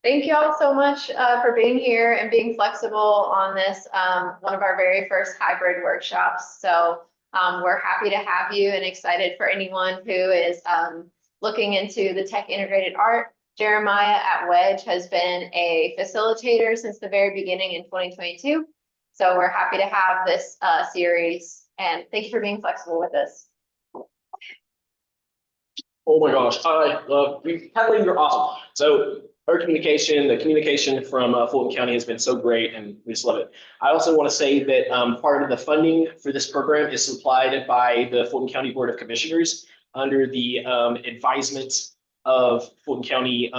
Thank you all so much for being here and being flexible on this, one of our very first hybrid workshops. So we're happy to have you and excited for anyone who is looking into the tech integrated art. Jeremiah at Wedge has been a facilitator since the very beginning in 2022. So we're happy to have this series, and thank you for being flexible with us. Oh my gosh, I love you. Kathleen, you're awesome. So our communication, the communication from Fulton County has been so great, and we just love it. I also want to say that part of the funding for this program is supplied by the Fulton County Board of Commissioners under the advisement of Fulton County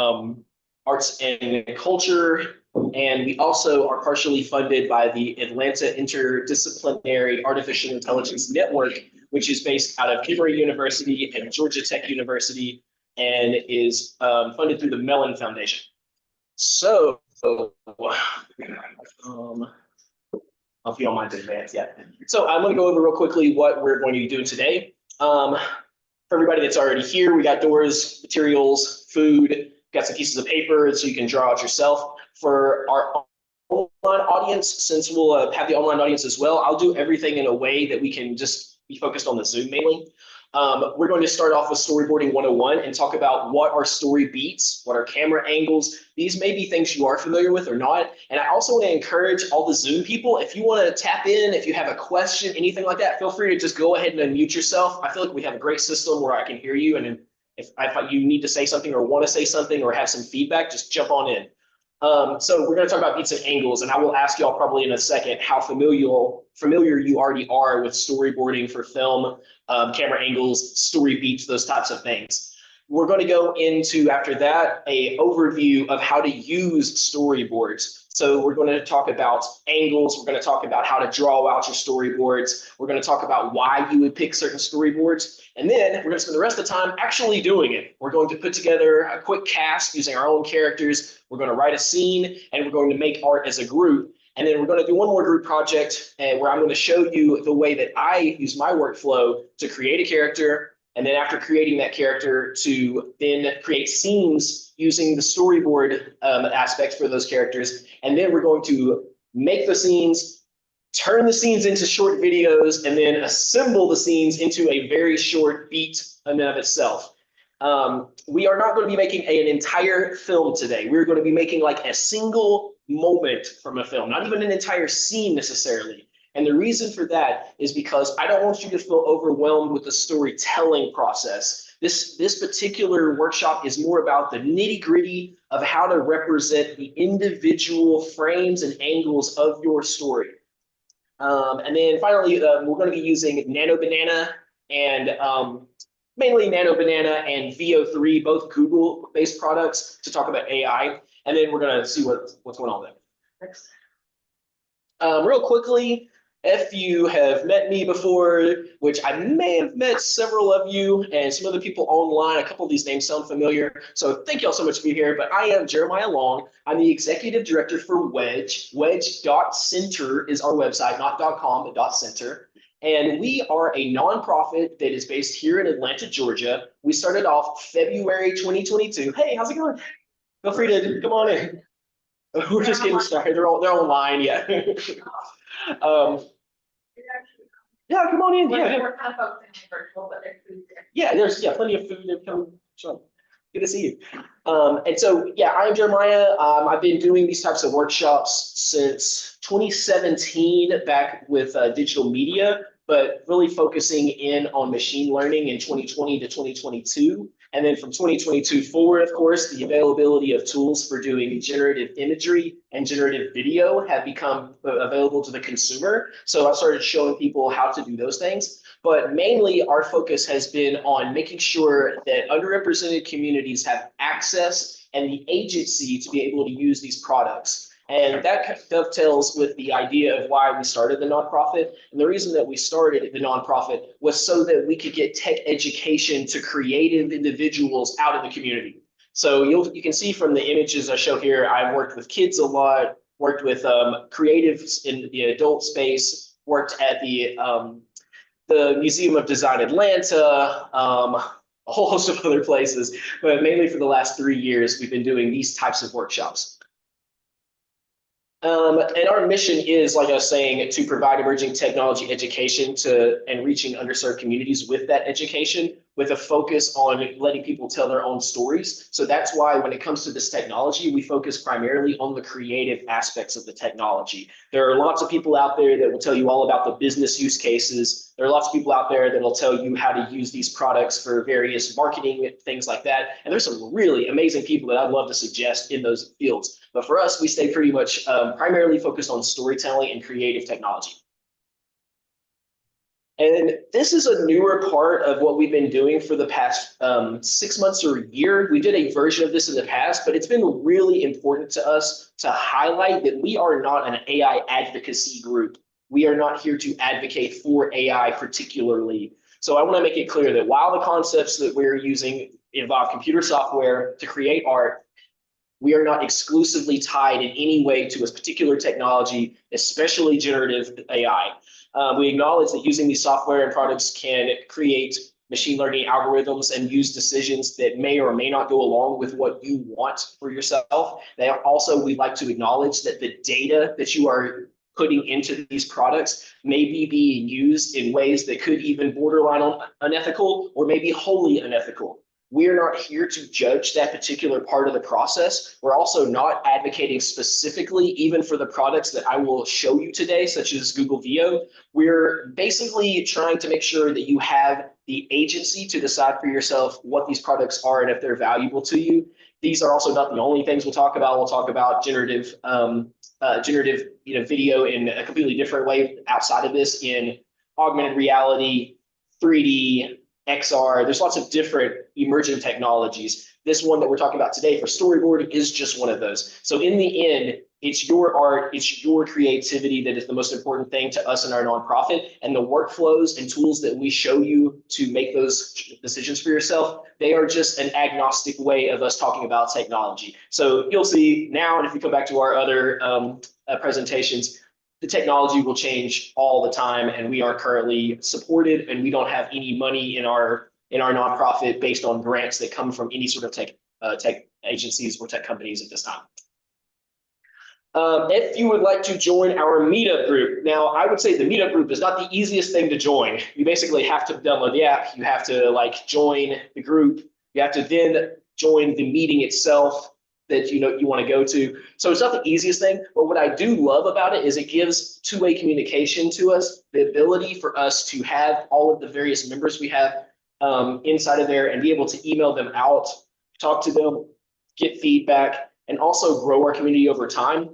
Arts and Culture. And we also are partially funded by the Atlanta Interdisciplinary Artificial Intelligence Network, which is based out of Emory University and Georgia Tech University, and is funded through the Mellon Foundation. So, if you don't mind to advance, yeah. So I'm going to go over real quickly what we're going to be doing today. For everybody that's already here, we got doors, materials, food, got some pieces of paper so you can draw out yourself. For our online audience, since we'll have the online audience as well, I'll do everything in a way that we can just be focused on the Zoom mainly. We're going to start off with storyboarding 101 and talk about what are story beats, what are camera angles. These may be things you are familiar with or not. And I also want to encourage all the Zoom people, if you want to tap in, if you have a question, anything like that, feel free to just go ahead and unmute yourself. I feel like we have a great system where I can hear you. And if you need to say something or want to say something or have some feedback, just jump on in. So we're going to talk about beats and angles, and I will ask y'all probably in a second how familiar you already are with storyboarding for film, camera angles, story beats, those types of things. We're going to go into, after that, an overview of how to use storyboards. So we're going to talk about angles. We're going to talk about how to draw out your storyboards. We're going to talk about why you would pick certain storyboards. And then we're going to spend the rest of the time actually doing it. We're going to put together a quick cast using our own characters. We're going to write a scene, and we're going to make art as a group. And then we're going to do one more group project where I'm going to show you the way that I use my workflow to create a character. And then after creating that character, to then create scenes using the storyboard aspects for those characters. And then we're going to make the scenes, turn the scenes into short videos, and then assemble the scenes into a very short beat in and of itself. We are not going to be making an entire film today. We're going to be making like a single moment from a film, not even an entire scene necessarily. And the reason for that is because I don't want you to feel overwhelmed with the storytelling process. This particular workshop is more about the nitty-gritty of how to represent the individual frames and angles of your story. And then finally, we're going to be using Nano Banana and mainly Nano Banana and VO3, both Google-based products, to talk about AI. And then we're going to see what's going on there. Next. Real quickly, if you have met me before, which I may have met several of you and some other people online, a couple of these names sound familiar. So thank you all so much for being here. But I am Jeremiah Long. I'm the executive director for Wedge. Wedge.center is our website, not .com, but .center. And we are a nonprofit that is based here in Atlanta, Georgia. We started off February 2022. Hey, how's it going? Feel free to come on in. We're just getting started. They're online, yeah. Yeah, come on in. Yeah, there's plenty of food. Come, good to see you. And so, yeah, I'm Jeremiah. I've been doing these types of workshops since 2017, back with digital media, but really focusing in on machine learning in 2020 to 2022. And then from 2022 forward, of course, the availability of tools for doing generative imagery and generative video have become available to the consumer. So I started showing people how to do those things. But mainly our focus has been on making sure that underrepresented communities have access and the agency to be able to use these products. And that dovetails with the idea of why we started the nonprofit. And the reason that we started the nonprofit was so that we could get tech education to creative individuals out in the community. So you can see from the images I show here, I've worked with kids a lot, worked with creatives in the adult space, worked at the Museum of Design Atlanta, a whole host of other places, but mainly for the last 3 years, we've been doing these types of workshops. And our mission is, like I was saying, to provide emerging technology education and reaching underserved communities with that education, with a focus on letting people tell their own stories. So that's why when it comes to this technology, we focus primarily on the creative aspects of the technology. There are lots of people out there that will tell you all about the business use cases. There are lots of people out there that will tell you how to use these products for various marketing, things like that. And there's some really amazing people that I'd love to suggest in those fields. But for us, we stay pretty much primarily focused on storytelling and creative technology. And this is a newer part of what we've been doing for the past 6 months or a year. We did a version of this in the past, but it's been really important to us to highlight that we are not an AI advocacy group. We are not here to advocate for AI particularly. So I want to make it clear that while the concepts that we're using involve computer software to create art, we are not exclusively tied in any way to a particular technology, especially generative AI. We acknowledge that using these software and products can create machine learning algorithms and use decisions that may or may not go along with what you want for yourself. We'd like to acknowledge that the data that you are putting into these products may be being used in ways that could even borderline unethical or maybe wholly unethical. We're not here to judge that particular part of the process. We're also not advocating specifically even for the products that I will show you today, such as Google Veo. We're basically trying to make sure that you have the agency to decide for yourself what these products are and if they're valuable to you. These are also not the only things we'll talk about. We'll talk about generative video in a completely different way outside of this, in augmented reality, 3D, XR. There's lots of different emerging technologies. This one that we're talking about today for storyboard is just one of those. So in the end, it's your art, it's your creativity that is the most important thing to us in our nonprofit. And the workflows and tools that we show you to make those decisions for yourself, they are just an agnostic way of us talking about technology. So you'll see now, and if you come back to our other presentations, the technology will change all the time, and we are currently supported, and we don't have any money in our nonprofit based on grants that come from any sort of tech agencies or tech companies at this time. If you would like to join our meetup group, now I would say the meetup group is not the easiest thing to join. You basically have to download the app, you have to join the group, you have to then join the meeting itself that you want to go to. So it's not the easiest thing, but what I do love about it is it gives two-way communication to us, the ability for us to have all of the various members we have inside of there and be able to email them out, talk to them, get feedback, and also grow our community over time,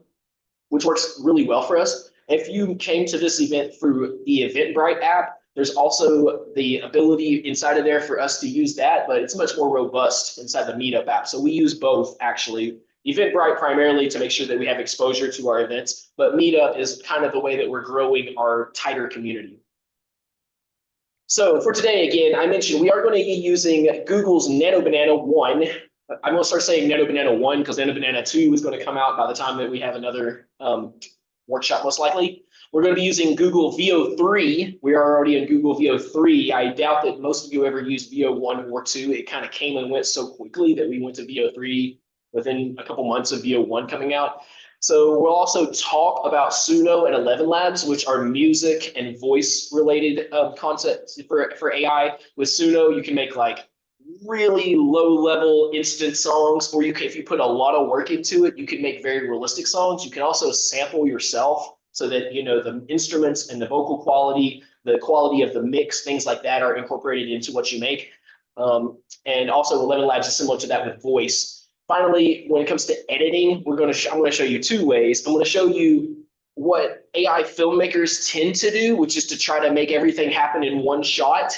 which works really well for us. If you came to this event through the Eventbrite app, there's also the ability inside of there for us to use that, but it's much more robust inside the Meetup app. So we use both, actually. Eventbrite primarily to make sure that we have exposure to our events, but Meetup is kind of the way that we're growing our tighter community. So for today, again, I mentioned we are going to be using Google's NanoBanana 1. I'm going to start saying NanoBanana 1 because NanoBanana 2 is going to come out by the time that we have another workshop, most likely. We're going to be using Google Veo 3. We are already in Google Veo 3. I doubt that most of you ever used Veo 1 or 2. It kind of came and went so quickly that we went to Veo 3 within a couple months of Veo 1 coming out. So we'll also talk about Suno and 11 Labs, which are music and voice related concepts for AI. With Suno, you can make really low level instant songs, or if you put a lot of work into it, you can make very realistic songs. You can also sample yourself so that the instruments and the vocal quality, the quality of the mix, things like that are incorporated into what you make. And also 11 Labs is similar to that with voice. Finally, when it comes to editing, I'm going to show you two ways. I'm going to show you what AI filmmakers tend to do, which is to try to make everything happen in one shot,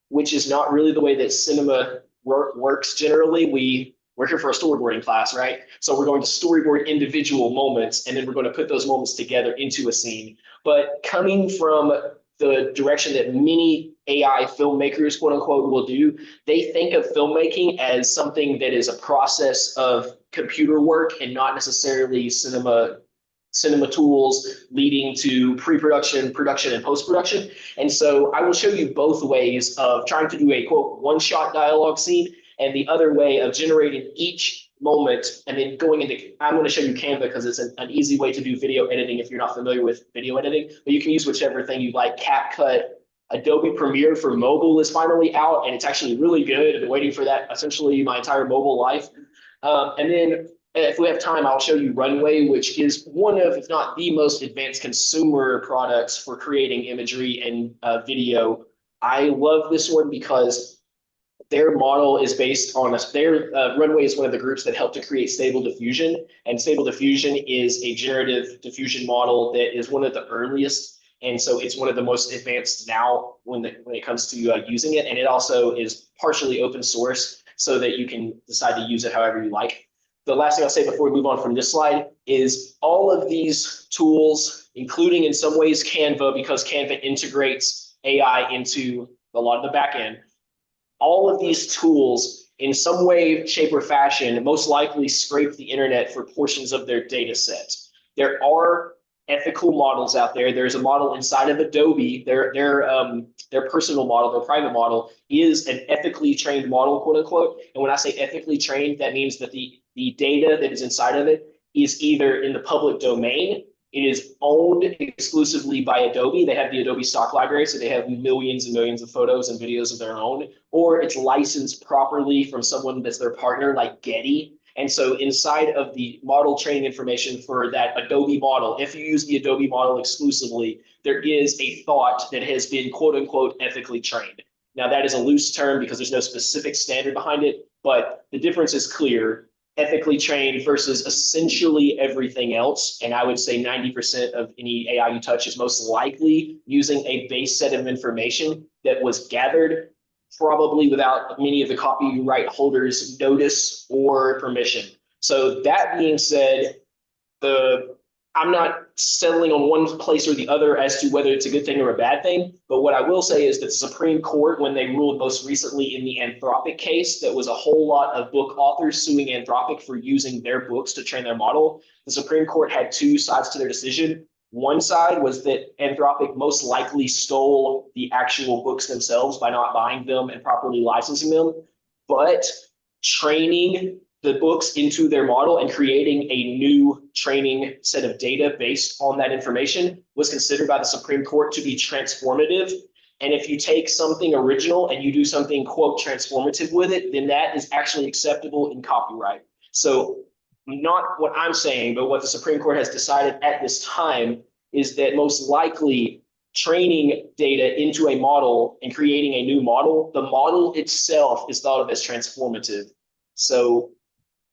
which is not really the way that cinema works generally. We're here for a storyboarding class, right? So we're going to storyboard individual moments, and then we're going to put those moments together into a scene. But coming from the direction that many AI filmmakers, quote unquote, will do, they think of filmmaking as something that is a process of computer work and not necessarily cinema cinema tools leading to pre-production, production, and post-production. And so I will show you both ways of trying to do a quote one-shot dialogue scene and the other way of generating each moment and then going into, I'm going to show you Canva because it's an easy way to do video editing if you're not familiar with video editing, but you can use whichever thing you like. CapCut, Adobe Premiere for mobile is finally out, and it's actually really good. I've been waiting for that essentially my entire mobile life. And then if we have time, I'll show you Runway, which is one of, if not the most advanced consumer products for creating imagery and video. I love this one because their model is based on Runway is one of the groups that helped to create Stable Diffusion, and Stable Diffusion is a generative diffusion model that is one of the earliest, and so it's one of the most advanced now when it comes to using it, and it also is partially open source so that you can decide to use it however you like. The last thing I'll say before we move on from this slide is all of these tools, including in some ways Canva, because Canva integrates AI into a lot of the back end. All of these tools in some way, shape, or fashion most likely scrape the internet for portions of their data set. There are ethical models out there. There's a model inside of Adobe, their personal model, their private model is an ethically trained model, quote unquote. And when I say ethically trained, that means that the data that is inside of it is either in the public domain, it is owned exclusively by Adobe. They have the Adobe stock library, so they have millions and millions of photos and videos of their own, or it's licensed properly from someone that's their partner, like Getty. And so inside of the model training information for that Adobe model, if you use the Adobe model exclusively, there is a thought that has been quote unquote ethically trained. Now that is a loose term because there's no specific standard behind it, but the difference is clear. Ethically trained versus essentially everything else. And I would say 90% of any AI you touch is most likely using a base set of information that was gathered probably without many of the copyright holders' notice or permission. So that being said, I'm not settling on one place or the other as to whether it's a good thing or a bad thing. But what I will say is that the Supreme Court, when they ruled most recently in the Anthropic case, that was a whole lot of book authors suing Anthropic for using their books to train their model. The Supreme Court had two sides to their decision. One side was that Anthropic most likely stole the actual books themselves by not buying them and properly licensing them, but training the books into their model and creating a new training set of data based on that information was considered by the Supreme Court to be transformative. And if you take something original and you do something, quote, transformative with it, then that is actually acceptable in copyright. So not what I'm saying, but what the Supreme Court has decided at this time is that most likely training data into a model and creating a new model, the model itself is thought of as transformative. So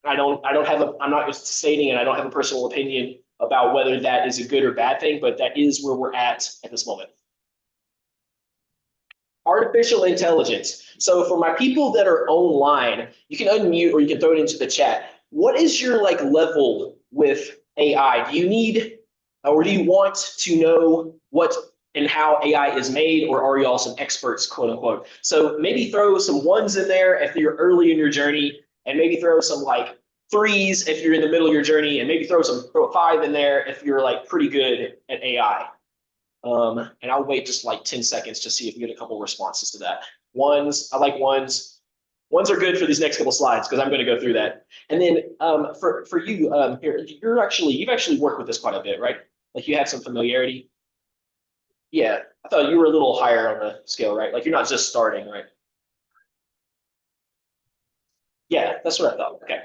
I'm not stating, and I don't have a personal opinion about whether that is a good or bad thing, but that is where we're at this moment. Artificial intelligence. So for my people that are online, you can unmute or you can throw it into the chat. What is your level with AI? Do you need, or do you want to know what and how AI is made, or are you all some experts, quote unquote? So maybe throw some ones in there if you're early in your journey, and maybe throw some threes if you're in the middle of your journey, and maybe throw a 5 in there if you're pretty good at AI. And I'll wait just 10 seconds to see if we get a couple responses to that. Ones, I like ones. Ones are good for these next couple slides because I'm going to go through that. And then for you here, you've actually worked with this quite a bit, right? You have some familiarity. Yeah, I thought you were a little higher on the scale, right? You're not just starting, right? Yeah, that's what I thought. Okay.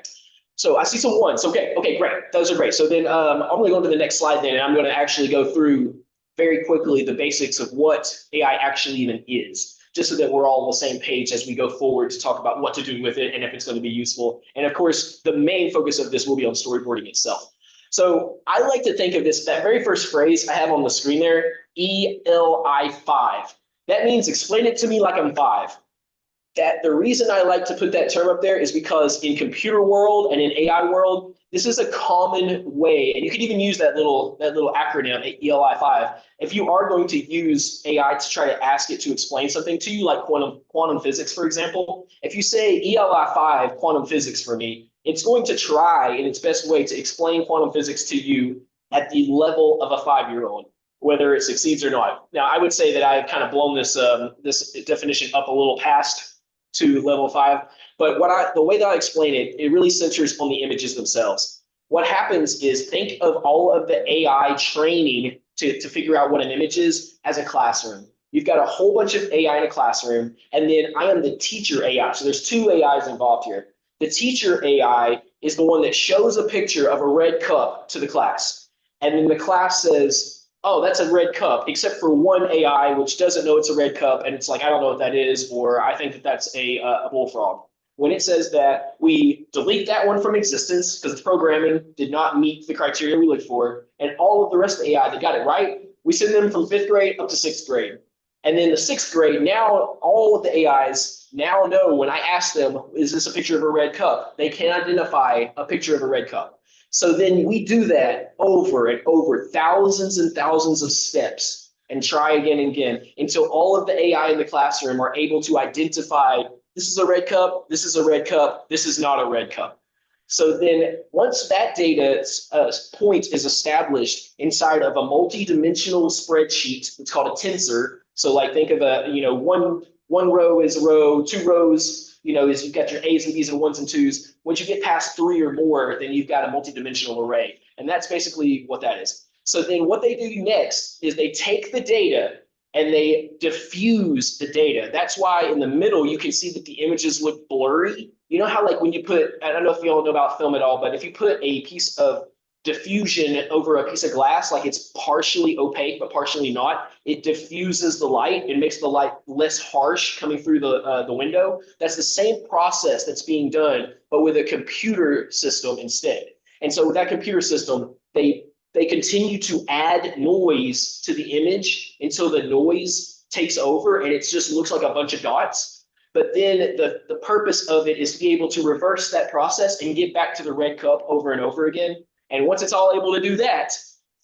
So I see some ones. Okay, great. Those are great. So then I'm going to go to the next slide then, and I'm going to actually go through very quickly the basics of what AI actually even is, just so that we're all on the same page as we go forward to talk about what to do with it and if it's going to be useful. And of course, the main focus of this will be on storyboarding itself. So I like to think of this, that very first phrase I have on the screen there, ELI5. That means explain it to me like I'm 5. That the reason I like to put that term up there is because in computer world and in AI world, this is a common way, and you can even use that little acronym, ELI5. If you are going to use AI to try to ask it to explain something to you, like quantum physics, for example, if you say ELI5 quantum physics for me, it's going to try in its best way to explain quantum physics to you at the level of a 5-year-old, whether it succeeds or not. Now, I would say that I've kind of blown this this definition up a little past to level 5, but the way that I explain it, it really centers on the images themselves. What happens is, think of all of the AI training to figure out what an image is as a classroom. You've got a whole bunch of AI in a classroom, and then I am the teacher AI. So there's 2 AIs involved here. The teacher AI is the one that shows a picture of a red cup to the class. And then the class says, oh, that's a red cup, except for one AI, which doesn't know it's a red cup. And it's like, I don't know what that is, or I think that that's a bullfrog. When it says that, we delete that one from existence because its programming did not meet the criteria we look for. And all of the rest of the AI that got it right, we send them from 5th grade up to 6th grade. And then the 6th grade, now all of the AIs now know when I ask them, is this a picture of a red cup? They can identify a picture of a red cup. So then we do that over and over, thousands and thousands of steps, and try again and again until all of the AI in the classroom are able to identify, this is a red cup, this is a red cup, this is not a red cup. So then once that data point is established inside of a multi-dimensional spreadsheet, it's called a tensor. So like think of a, one row is a row, 2 rows, is you've got your A's and B's and 1s and 2s. Once you get past 3 or more, then you've got a multi-dimensional array. And that's basically what that is. So then what they do next is they take the data and they diffuse the data. That's why in the middle, you can see that the images look blurry. You know how like when you put, I don't know if you all know about film at all, but if you put a piece of diffusion over a piece of glass, like it's partially opaque, but partially not, it diffuses the light and makes the light less harsh coming through the window. That's the same process that's being done, but with a computer system instead. And so with that computer system, they continue to add noise to the image until the noise takes over and it just looks like a bunch of dots. But then the purpose of it is to be able to reverse that process and get back to the red cup over and over again. And once it's all able to do that,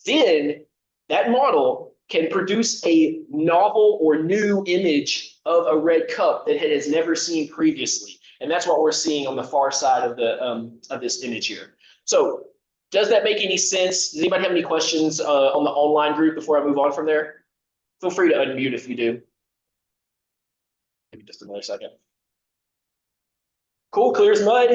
then that model can produce a novel or new image of a red cup that it has never seen previously. And that's what we're seeing on the far side of the of this image here. So does that make any sense? Does anybody have any questions on the online group before I move on from there? Feel free to unmute if you do. Maybe just another second. Cool, clear as mud.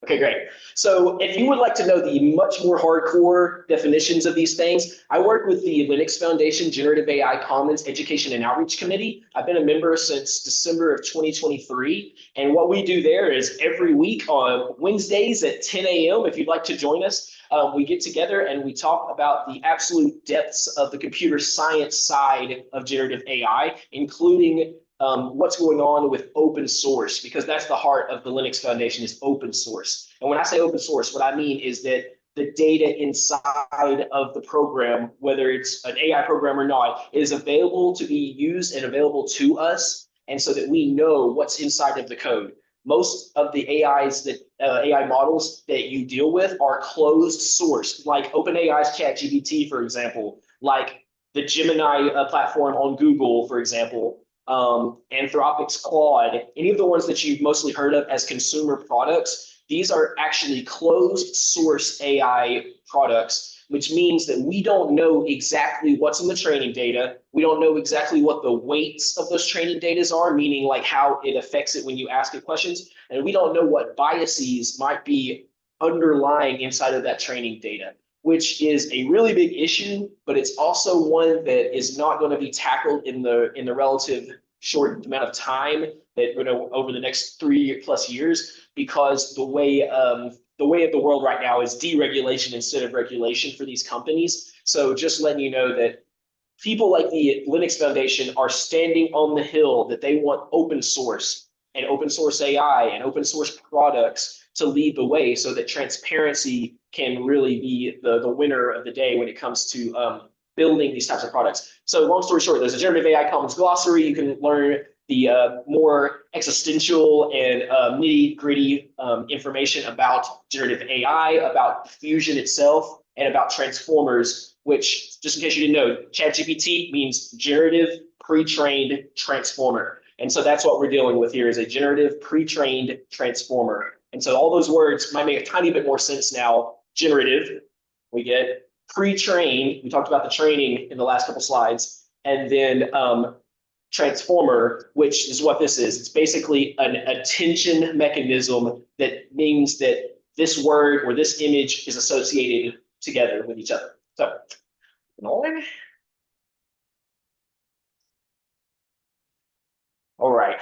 Okay, great. So if you would like to know the much more hardcore definitions of these things, I work with the Linux Foundation Generative AI Commons Education and Outreach Committee. I've been a member since December of 2023. And what we do there is every week on Wednesdays at 10 a.m., if you'd like to join us, we get together and we talk about the absolute depths of the computer science side of generative AI, including what's going on with open source, because that's the heart of the Linux Foundation is open source. And when I say open source, what I mean is that the data inside of the program, whether it's an AI program or not, is available to be used and available to us, and so that we know what's inside of the code. Most of the AIs that AI models that you deal with are closed source, like OpenAI's ChatGPT, for example, like the Gemini platform on Google, for example. Anthropic's Claude, any of the ones that you've mostly heard of as consumer products, these are actually closed source AI products, which means that we don't know exactly what's in the training data. We don't know exactly what the weights of those training data are, meaning like how it affects it when you ask it questions. And we don't know what biases might be underlying inside of that training data, which is a really big issue, but it's also one that is not going to be tackled in the relative short amount of time that over the next 3+ years, because the way of the world right now is deregulation instead of regulation for these companies. So just letting you know that people like the Linux Foundation are standing on the hill that they want open source and open source AI and open source products to lead the way, so that transparency can really be the winner of the day when it comes to building these types of products. So long story short, there's a Generative AI Commons glossary. You can learn the more existential and nitty-gritty information about generative AI, about diffusion itself, and about transformers, which, just in case you didn't know, ChatGPT means generative pre-trained transformer. And so that's what we're dealing with here, is a generative pre-trained transformer. And so all those words might make a tiny bit more sense now. Generative, we get pre-trained, we talked about the training in the last couple slides, and then transformer, which is what this is. It's basically an attention mechanism that means that this word or this image is associated together with each other. So, all right.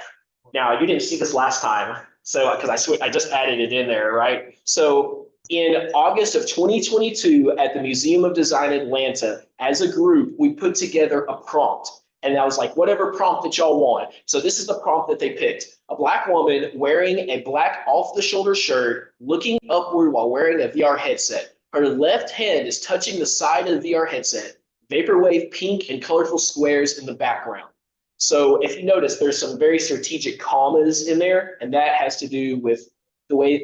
Now, you didn't see this last time, so because I just added it in there, right? So in August of 2022 at the Museum of Design Atlanta, as a group, we put together a prompt. And I was like, whatever prompt that y'all want. So this is the prompt that they picked. A Black woman wearing a black off-the-shoulder shirt, looking upward while wearing a VR headset. Her left hand is touching the side of the VR headset. Vaporwave pink and colorful squares in the background. So if you notice, there's some very strategic commas in there, and that has to do with the way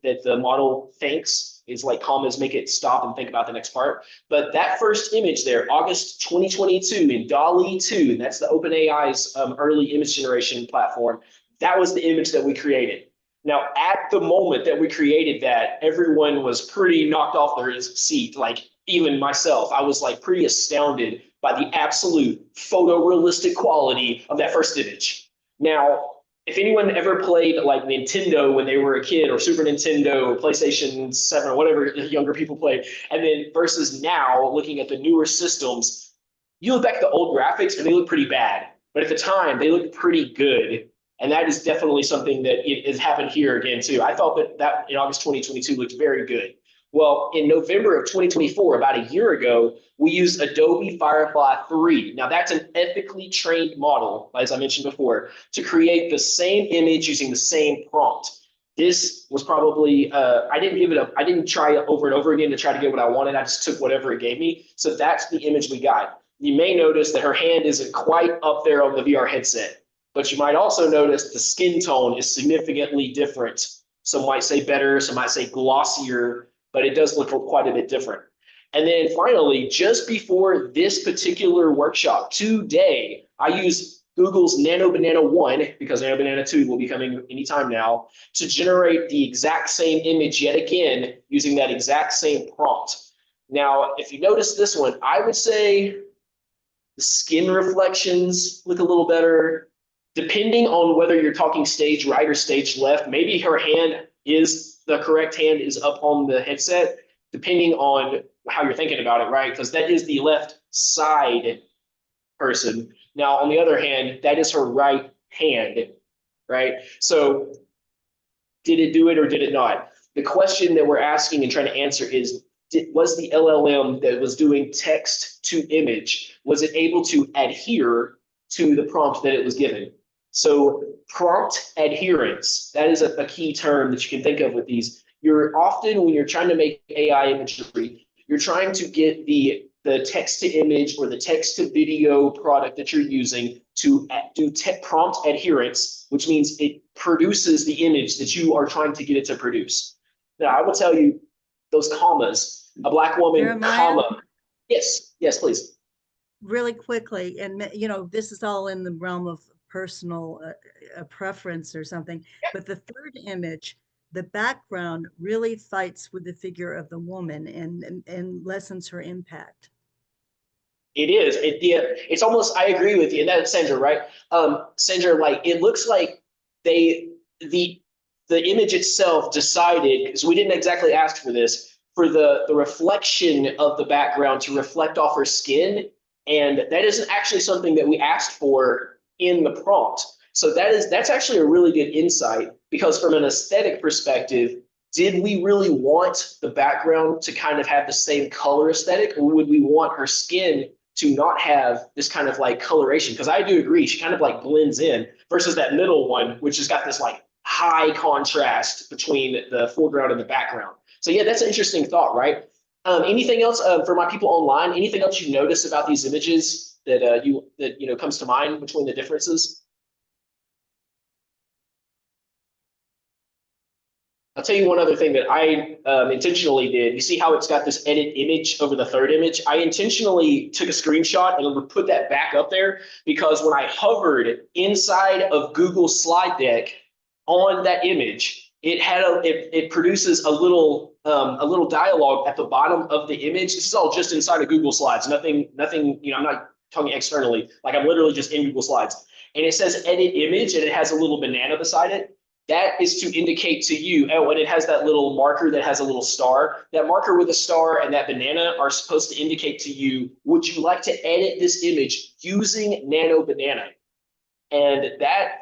that the model thinks. Is like commas make it stop and think about the next part. But that first image there, August 2022 in DALL-E 2, and that's the OpenAI's early image generation platform, that was the image that we created. Now, at the moment that we created that, everyone was pretty knocked off their seat. Like even myself, I was like pretty astounded by the absolute photorealistic quality of that first image. Now, if anyone ever played like Nintendo when they were a kid, or Super Nintendo, or PlayStation 7, or whatever younger people play, and then versus now looking at the newer systems, you look back at the old graphics and they look pretty bad. But at the time, they looked pretty good. And that is definitely something that has happened here again, too. I thought that in August 2022 looked very good. Well, in November of 2024, about a year ago, we used Adobe Firefly 3. Now, that's an ethically trained model, as I mentioned before, to create the same image using the same prompt. This was probably, I didn't try it over and over again to try to get what I wanted. I just took whatever it gave me. So that's the image we got. You may notice that her hand isn't quite up there on the VR headset, but you might also notice the skin tone is significantly different. Some might say better, some might say glossier, but it does look quite a bit different. And then finally, just before this particular workshop today, I used Google's Nano Banana 1, because Nano Banana 2 will be coming anytime now, to generate the exact same image yet again, using that exact same prompt. Now, if you notice this one, I would say the skin reflections look a little better. Depending on whether you're talking stage right or stage left, maybe her hand is, the correct hand is up on the headset, depending on how you're thinking about it, right? Because that is the left side person. Now, on the other hand, that is her right hand, right? So did it do it or did it not? The question that we're asking and trying to answer is, was the LLM that was doing text to image, was it able to adhere to the prompt that it was given? So prompt adherence, that is a key term that you can think of with these. You're often, when you're trying to make AI imagery, you're trying to get the text to image or the text to video product that you're using to do prompt adherence, which means it produces the image that you are trying to get it to produce. Now, I will tell you those commas, a Black woman, Jeremiah? comma. Yes, please. Really quickly, and this is all in the realm of personal preference or something, but the third image, the background really fights with the figure of the woman and lessens her impact. It is. It's almost, I agree with you. And that's Sandra, right? Sandra, like, it looks like the image itself decided, because we didn't exactly ask for this, for the reflection of the background to reflect off her skin. And that isn't actually something that we asked for in the prompt. So that's actually a really good insight, because from an aesthetic perspective, did we really want the background to kind of have the same color aesthetic, or would we want her skin to not have this kind of like coloration? Because I do agree, she kind of like blends in versus that middle one, which has got this like high contrast between the foreground and the background. So yeah, that's an interesting thought, right? Anything else for my people online? Anything else you notice about these images that comes to mind between the differences? I'll tell you one other thing that I intentionally did. You see how it's got this edit image over the third image? I intentionally took a screenshot and put that back up there, because when I hovered inside of Google's slide deck on that image, it produces a little dialogue at the bottom of the image. This is all just inside of Google Slides. Nothing, I'm not talking externally. Like I'm literally just in Google Slides. And it says edit image, and it has a little banana beside it. That is to indicate to you, oh, and it has that little marker that has a little star. That marker with a star and that banana are supposed to indicate to you, would you like to edit this image using Nano Banana? And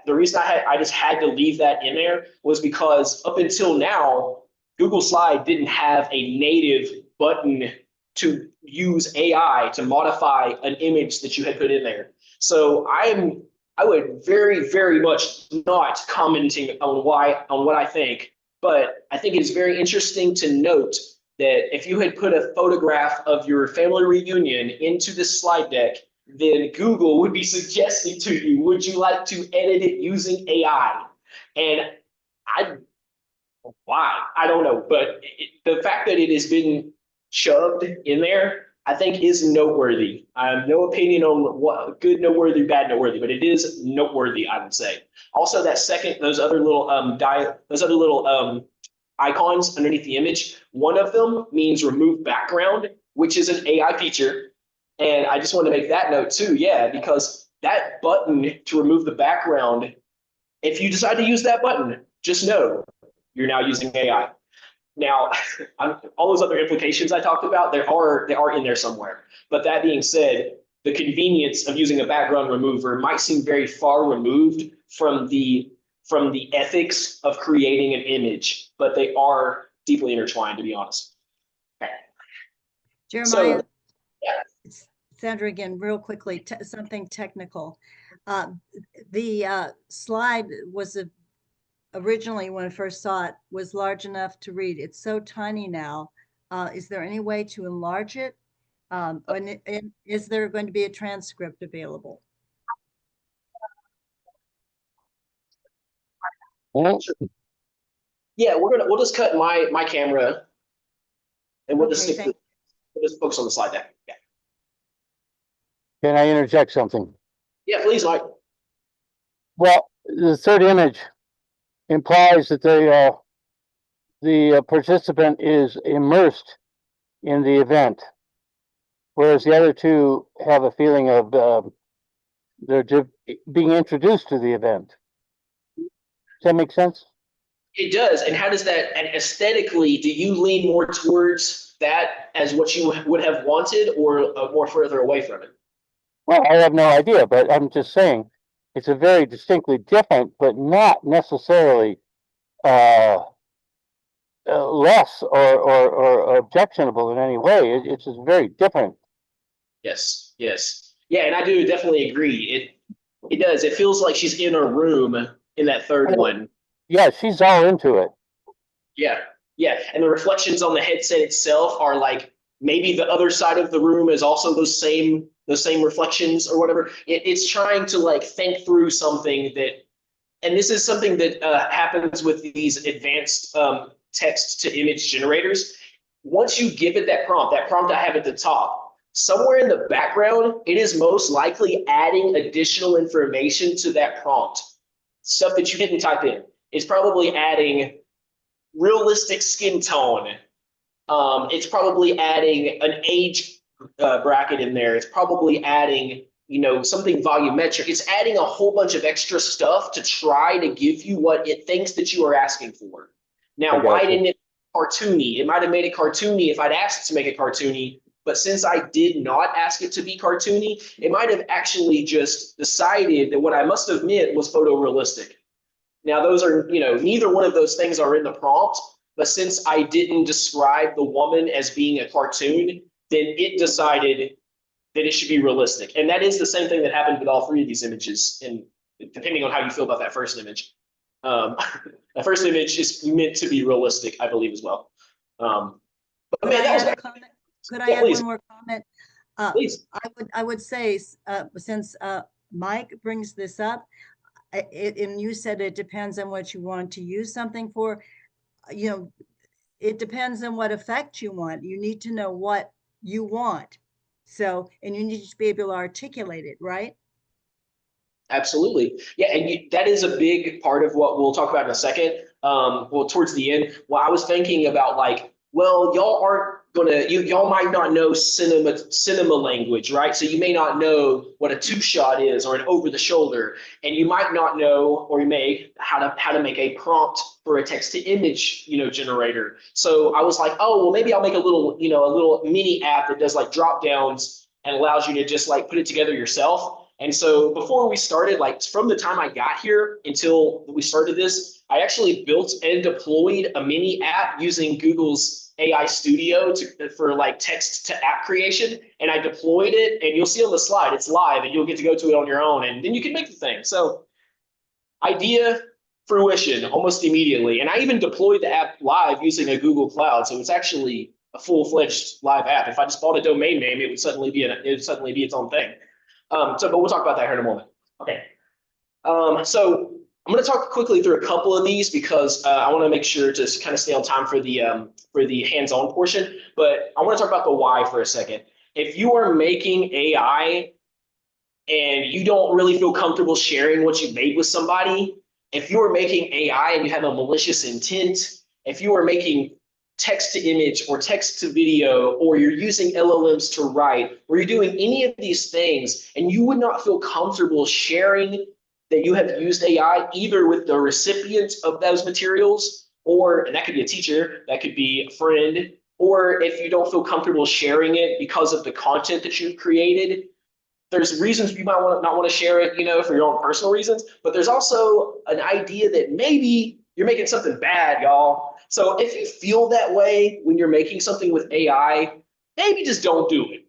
the reason I just had to leave that in there was because up until now, Google Slide didn't have a native button to use AI to modify an image that you had put in there. So I would very, very much not commenting on what I think, but I think it's very interesting to note that if you had put a photograph of your family reunion into this slide deck, then Google would be suggesting to you, would you like to edit it using AI? And why? I don't know, but the fact that it has been shoved in there, I think is noteworthy. I have no opinion on what good noteworthy, bad noteworthy, but it is noteworthy, I would say. Also, that second, those other little icons underneath the image, one of them means remove background, which is an AI feature. And I just want to make that note too, yeah, because that button to remove the background, if you decide to use that button, just know you're now using AI. Now, all those other implications I talked about, they are in there somewhere. But that being said, the convenience of using a background remover might seem very far removed from the ethics of creating an image, but they are deeply intertwined, to be honest. Okay. Jeremiah, So, yeah. Sandra, again, real quickly, something technical. The slide was originally, when I first saw it, was large enough to read. It's so tiny now. Is there any way to enlarge it? And is there going to be a transcript available? Yeah, we'll just cut my camera, and we'll just Okay, we'll just focus on the slide deck. Yeah. Can I interject something? Yeah, please, Mike. Well, the third image implies that the participant is immersed in the event, whereas the other two have a feeling of they're being introduced to the event. Does that make sense? It does. And how does that, and aesthetically, do you lean more towards that as what you would have wanted, or more further away from it? Well, I have no idea, but I'm just saying it's a very distinctly different, but not necessarily less or objectionable in any way. It's just very different. Yes, yes. Yeah, and I do definitely agree. It does. It feels like she's in a room in that third one. Yeah, she's all into it. Yeah, yeah. And the reflections on the headset itself are like maybe the other side of the room is also those same reflections or whatever. It's trying to like think through something that, and this is something that happens with these advanced text to image generators. Once you give it that prompt I have at the top, somewhere in the background, it is most likely adding additional information to that prompt. Stuff that you didn't type in. It's probably adding realistic skin tone. It's probably adding an age bracket in there. It's probably adding, something volumetric. It's adding a whole bunch of extra stuff to try to give you what it thinks that you are asking for. Now, why didn't it cartoony? It might have made it cartoony if I'd asked it to make it cartoony, but since I did not ask it to be cartoony, it might have actually just decided that what I must have meant was photorealistic. Now, those are, neither one of those things are in the prompt, but since I didn't describe the woman as being a cartoon, then it decided that it should be realistic. And that is the same thing that happened with all three of these images, and depending on how you feel about that first image. That first image is meant to be realistic, I believe, as well. But man, that was great. Could I add one more comment? Please. I would say, since Mike brings this up, and you said it depends on what you want to use something for, it depends on what effect you want. You need to know what you want. So, and you need to be able to articulate it, right? Absolutely. Yeah, and that is a big part of what we'll talk about in a second. well, towards the end, well, I was thinking about like, well, y'all aren't y'all might not know cinema language, right? So you may not know what a two shot is or an over the shoulder, and you might not know, or you may how to make a prompt for a text to image, generator. So I was like, oh, well, maybe I'll make a little mini app that does like drop downs and allows you to just like put it together yourself. And so before we started, like from the time I got here until we started this, I actually built and deployed a mini app using Google's AI Studio for like text to app creation. And I deployed it, and you'll see on the slide, it's live, and you'll get to go to it on your own, and then you can make the thing. So idea fruition almost immediately. And I even deployed the app live using a Google Cloud. So it's actually a full-fledged live app. If I just bought a domain name, it would suddenly be its own thing. But we'll talk about that here in a moment. Okay. So I'm going to talk quickly through a couple of these because I want to make sure to kind of stay on time for the hands-on portion. But I want to talk about the why for a second. If you are making AI and you don't really feel comfortable sharing what you made with somebody, if you are making AI and you have a malicious intent, if you are making text to image or text to video, or you're using LLMs to write, or you're doing any of these things, and you would not feel comfortable sharing that you have used AI either with the recipient of those materials, and that could be a teacher, that could be a friend, or if you don't feel comfortable sharing it because of the content that you've created, there's reasons you might not want to share it, for your own personal reasons, but there's also an idea that maybe you're making something bad, y'all. So if you feel that way when you're making something with AI, maybe just don't do it.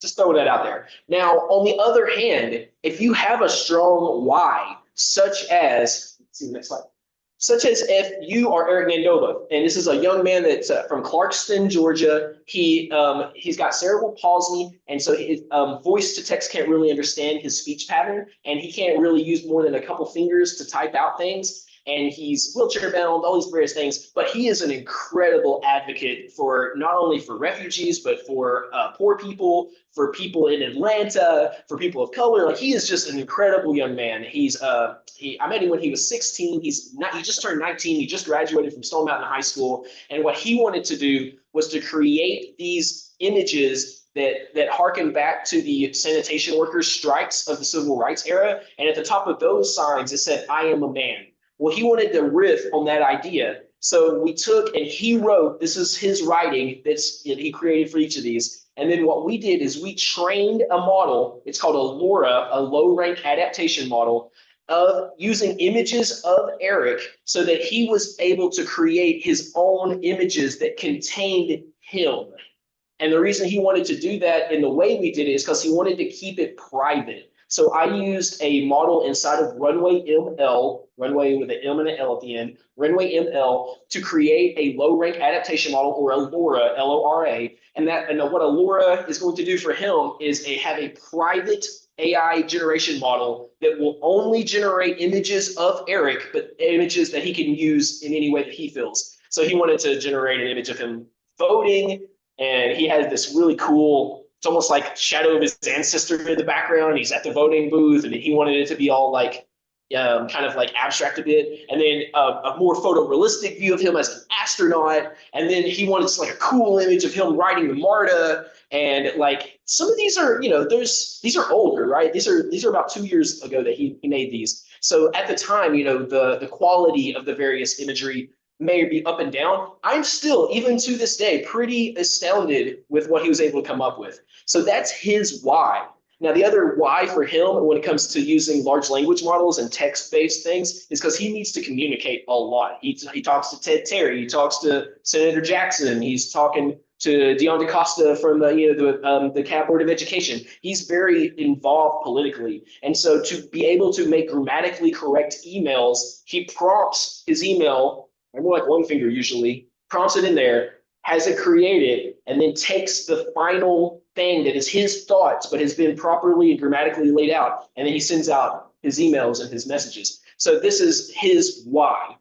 Just throwing that out there. Now, on the other hand, if you have a strong why, such as, let's see the next slide, such as if you are Eric Nandova, and this is a young man that's from Clarkston, Georgia. He's got cerebral palsy, and so his voice to text can't really understand his speech pattern, and he can't really use more than a couple fingers to type out things. And he's wheelchair bound, all these various things, but he is an incredible advocate for not only for refugees, but for poor people, for people in Atlanta, for people of color. Like, he is just an incredible young man. I met him when he was 16. He just turned 19. He just graduated from Stone Mountain High School. And what he wanted to do was to create these images that harken back to the sanitation workers' strikes of the civil rights era. And at the top of those signs, it said, "I am a man." Well, he wanted to riff on that idea. So we took and he wrote, this is his writing that he created for each of these. And then what we did is we trained a model. It's called a LoRa, a low rank adaptation model, of using images of Eric so that he was able to create his own images that contained him. And the reason he wanted to do that in the way we did it is because he wanted to keep it private. So I used a model inside of Runway ML, Runway with an M and an L at the end, Runway ML, to create a low rank adaptation model, or a LoRa, L-O-R-A. And what a LoRa is going to do for him is have a private AI generation model that will only generate images of Eric, but images that he can use in any way that he feels. So he wanted to generate an image of him voting, and he had this really cool, it's almost like shadow of his ancestor in the background. He's at the voting booth, and he wanted it to be all like kind of like abstract a bit. And then a more photorealistic view of him as an astronaut. And then he wanted like a cool image of him riding the MARTA. And like some of these are, these are older, right? These are about 2 years ago that he made these. So at the time, the quality of the various imagery may be up and down. I'm still, even to this day, pretty astounded with what he was able to come up with. So that's his why. Now, the other why for him when it comes to using large language models and text-based things is because he needs to communicate a lot. He talks to Ted Terry, he talks to Senator Jackson, he's talking to Dion DaCosta from the CAB Board of Education. He's very involved politically. And so to be able to make grammatically correct emails, he prompts his email, more like one finger usually, prompts it in there, has it created, and then takes the final thing that is his thoughts, but has been properly and grammatically laid out, and then he sends out his emails and his messages. So this is his why.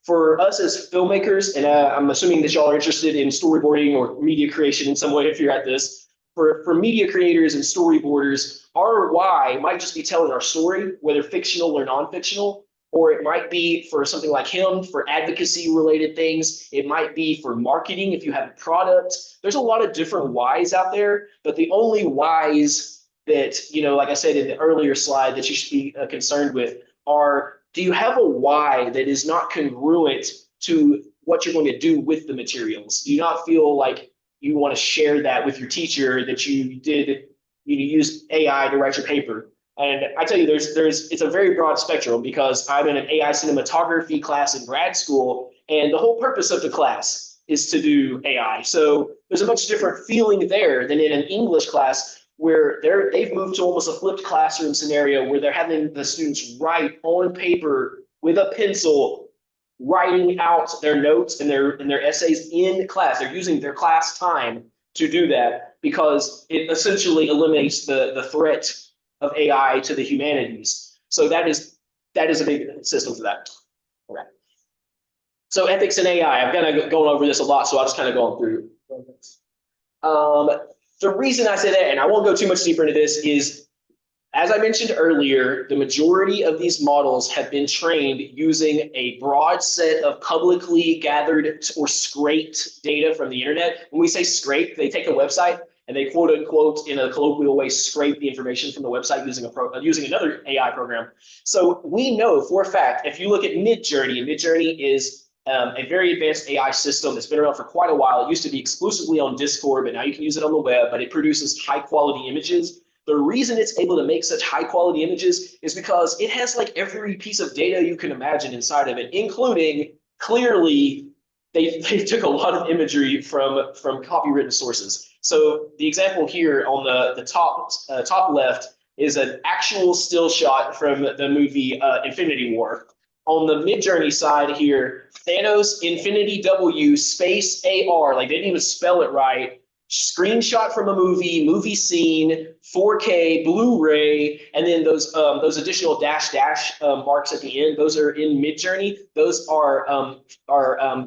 For us as filmmakers, and I'm assuming that y'all are interested in storyboarding or media creation in some way if you're at this, for media creators and storyboarders, our why might just be telling our story, whether fictional or non-fictional, or it might be for something like him for advocacy related things. It might be for marketing if you have a product. There's a lot of different whys out there, but the only whys that, like I said in the earlier slide, that you should be concerned with are, do you have a why that is not congruent to what you're going to do with the materials? Do you not feel like you want to share that with your teacher that you use AI to write your paper? And I tell you, it's a very broad spectrum, because I'm in an AI cinematography class in grad school, and the whole purpose of the class is to do AI. So there's a much different feeling there than in an English class, where they've moved to almost a flipped classroom scenario where they're having the students write on paper with a pencil, writing out their notes and their essays in class. They're using their class time to do that, because it essentially eliminates the threat of AI to the humanities. So that is a big system for that. Okay. So ethics and AI, I've kind of gone over this a lot, so I'll just kind of go through. The reason I say that, and I won't go too much deeper into this, is, as I mentioned earlier, the majority of these models have been trained using a broad set of publicly gathered or scraped data from the internet. When we say scrape, they take a website and they quote unquote, in a colloquial way, scrape the information from the website using another AI program. So we know for a fact, if you look at Midjourney, and Midjourney is a very advanced AI system that's been around for quite a while. It used to be exclusively on Discord, but now you can use it on the web, but it produces high quality images. The reason it's able to make such high quality images is because it has like every piece of data you can imagine inside of it, including, clearly, they took a lot of imagery from copywritten sources. So the example here on the top left is an actual still shot from the movie Infinity War. On the Midjourney side here, Thanos Infinity W space AR, like they didn't even spell it right. Screenshot from a movie scene, 4K, Blu-ray, and then those additional dash marks at the end. Those are in Midjourney. Those are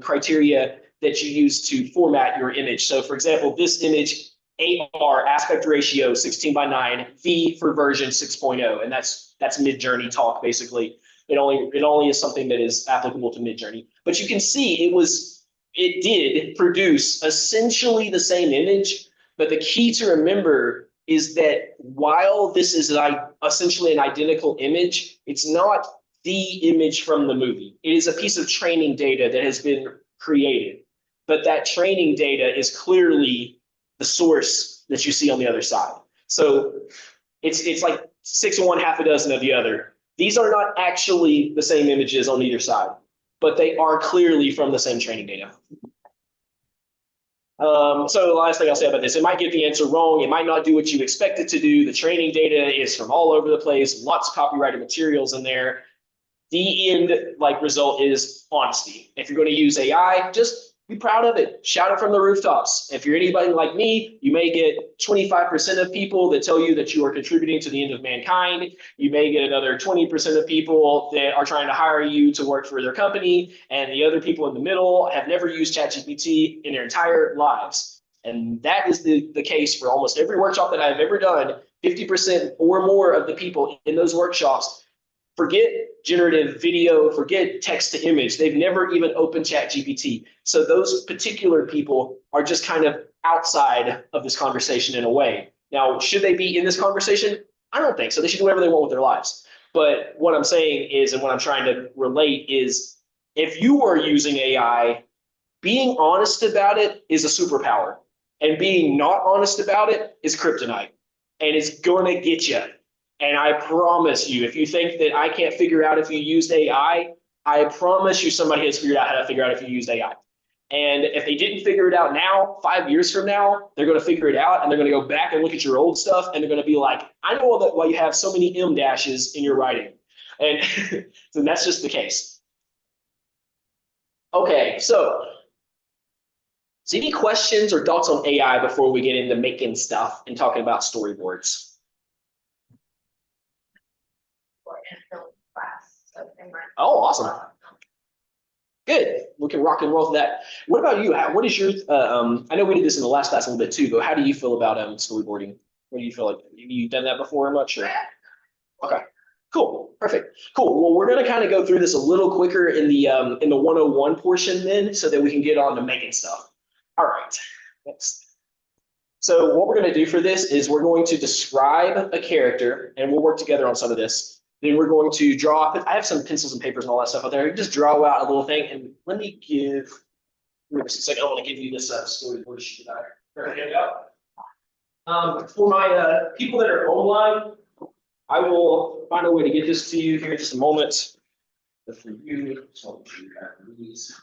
criteria that you use to format your image. So, for example, this image, AR aspect ratio 16:9, V for version 6.0, and that's Midjourney talk basically. It only is something that is applicable to Midjourney. But you can see it did produce essentially the same image, but the key to remember is that while this is essentially an identical image, it's not the image from the movie. It is a piece of training data that has been created, but that training data is clearly the source that you see on the other side. So it's like 6 of one, half a dozen of the other. These are not actually the same images on either side, but they are clearly from the same training data. So the last thing I'll say about this, it might get the answer wrong. It might not do what you expect it to do. The training data is from all over the place, lots of copyrighted materials in there. The end result is honesty. If you're going to use AI, just be proud of it. Shout it from the rooftops. If you're anybody like me, you may get 25% of people that tell you that you are contributing to the end of mankind. You may get another 20% of people that are trying to hire you to work for their company. And the other people in the middle have never used ChatGPT in their entire lives. And that is the case for almost every workshop that I've ever done. 50% or more of the people in those workshops forget generative video, forget text to image. They've never even opened ChatGPT. So those particular people are just kind of outside of this conversation in a way. Now, should they be in this conversation? I don't think so. They should do whatever they want with their lives. But what I'm saying is, and what I'm trying to relate is, if you are using AI, being honest about it is a superpower. And being not honest about it is kryptonite. And it's going to get you. And I promise you, if you think that I can't figure out if you used AI, I promise you somebody has figured out how to figure out if you used AI. And if they didn't figure it out now, 5 years from now, they're going to figure it out, and they're going to go back and look at your old stuff, and they're going to be like, I know that why you have so many M dashes in your writing. And so that's just the case. Okay, so any questions or thoughts on AI before we get into making stuff and talking about storyboards? Oh, awesome. Good. We can rock and roll with that. What about you? What is your, I know we did this in the last class a little bit too, but how do you feel about storyboarding? What do you feel like? Have you done that before much? Or? Okay. Cool, perfect, cool. Well, we're gonna kind of go through this a little quicker in the 101 portion then, so that we can get on to making stuff. All right, next. So what we're gonna do for this is we're going to describe a character, and we'll work together on some of this. Then we're going to draw, I have some pencils and papers and all that stuff out there. You just draw out a little thing, and let me give, just a second, I want to give you this storyboard sheet that I handed out. For my people that are online, I will find a way to get this to you here in just a moment. But for you, so you have these.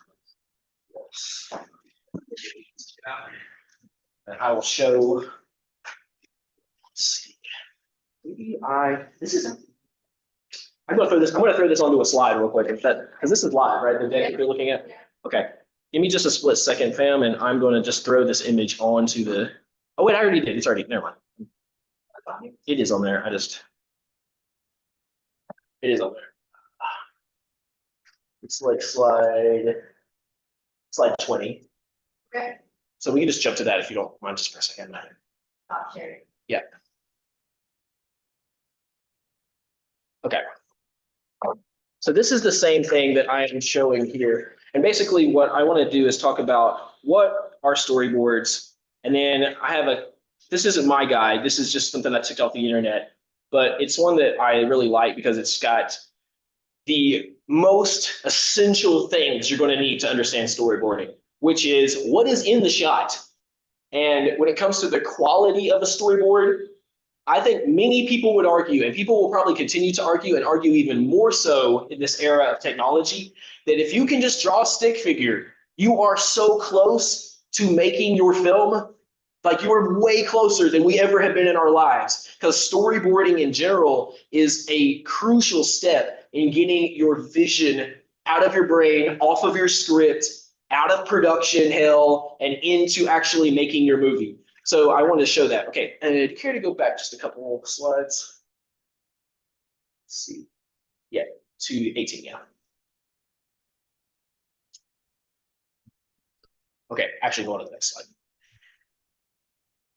And I will show. Let's see. Maybe this isn't. I'm gonna throw this onto a slide real quick, because this is live, right? The deck you're looking at. Okay. Give me just a split second, fam, and I'm going to just throw this image onto the. Oh wait, I already did. It's already. Never mind. It is on there. It is on there. It's like slide 20. Okay. So we can just jump to that if you don't mind just for a second. Sure. Yeah. Okay. So this is the same thing that I am showing here. And basically what I want to do is talk about what are storyboards. And then this isn't my guide. This is just something I took off the internet, but it's one that I really like because it's got the most essential things you're going to need to understand storyboarding, which is what is in the shot. And when it comes to the quality of a storyboard, I think many people would argue, and people will probably continue to argue and argue even more so in this era of technology, that if you can just draw a stick figure, you are so close to making your film. Like you are way closer than we ever have been in our lives, because storyboarding in general is a crucial step in getting your vision out of your brain, off of your script, out of production hell, and into actually making your movie. So I want to show that. Okay, and care to go back just a couple more slides? Let's see. Yeah, to 18, yeah. Okay, actually go on to the next slide.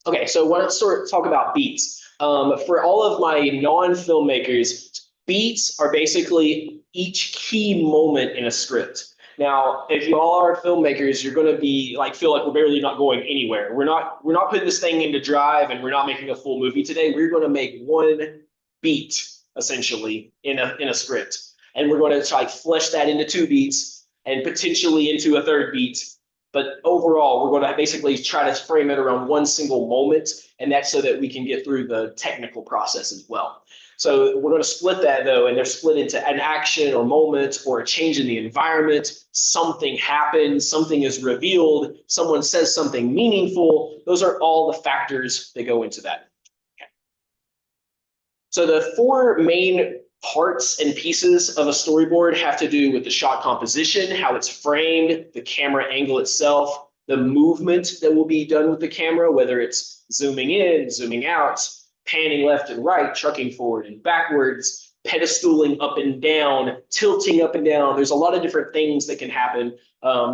Okay, so let's talk about beats. For all of my non-filmmakers, beats are basically each key moment in a script. Now, if you all are filmmakers, you're going to be feel like we're barely not going anywhere. We're not putting this thing into drive, and we're not making a full movie today. We're going to make one beat essentially in a script, and we're going to try to flesh that into 2 beats and potentially into a 3rd beat. But overall, we're going to basically try to frame it around one single moment, and that's so that we can get through the technical process as well. So we're going to split that though, and they're split into an action or moment or a change in the environment. Something happens, something is revealed, someone says something meaningful. Those are all the factors that go into that. Okay. So the 4 main parts and pieces of a storyboard have to do with the shot composition, how it's framed, the camera angle itself, the movement that will be done with the camera, whether it's zooming in, zooming out, panning left and right, trucking forward and backwards, pedestaling up and down, tilting up and down. There's a lot of different things that can happen.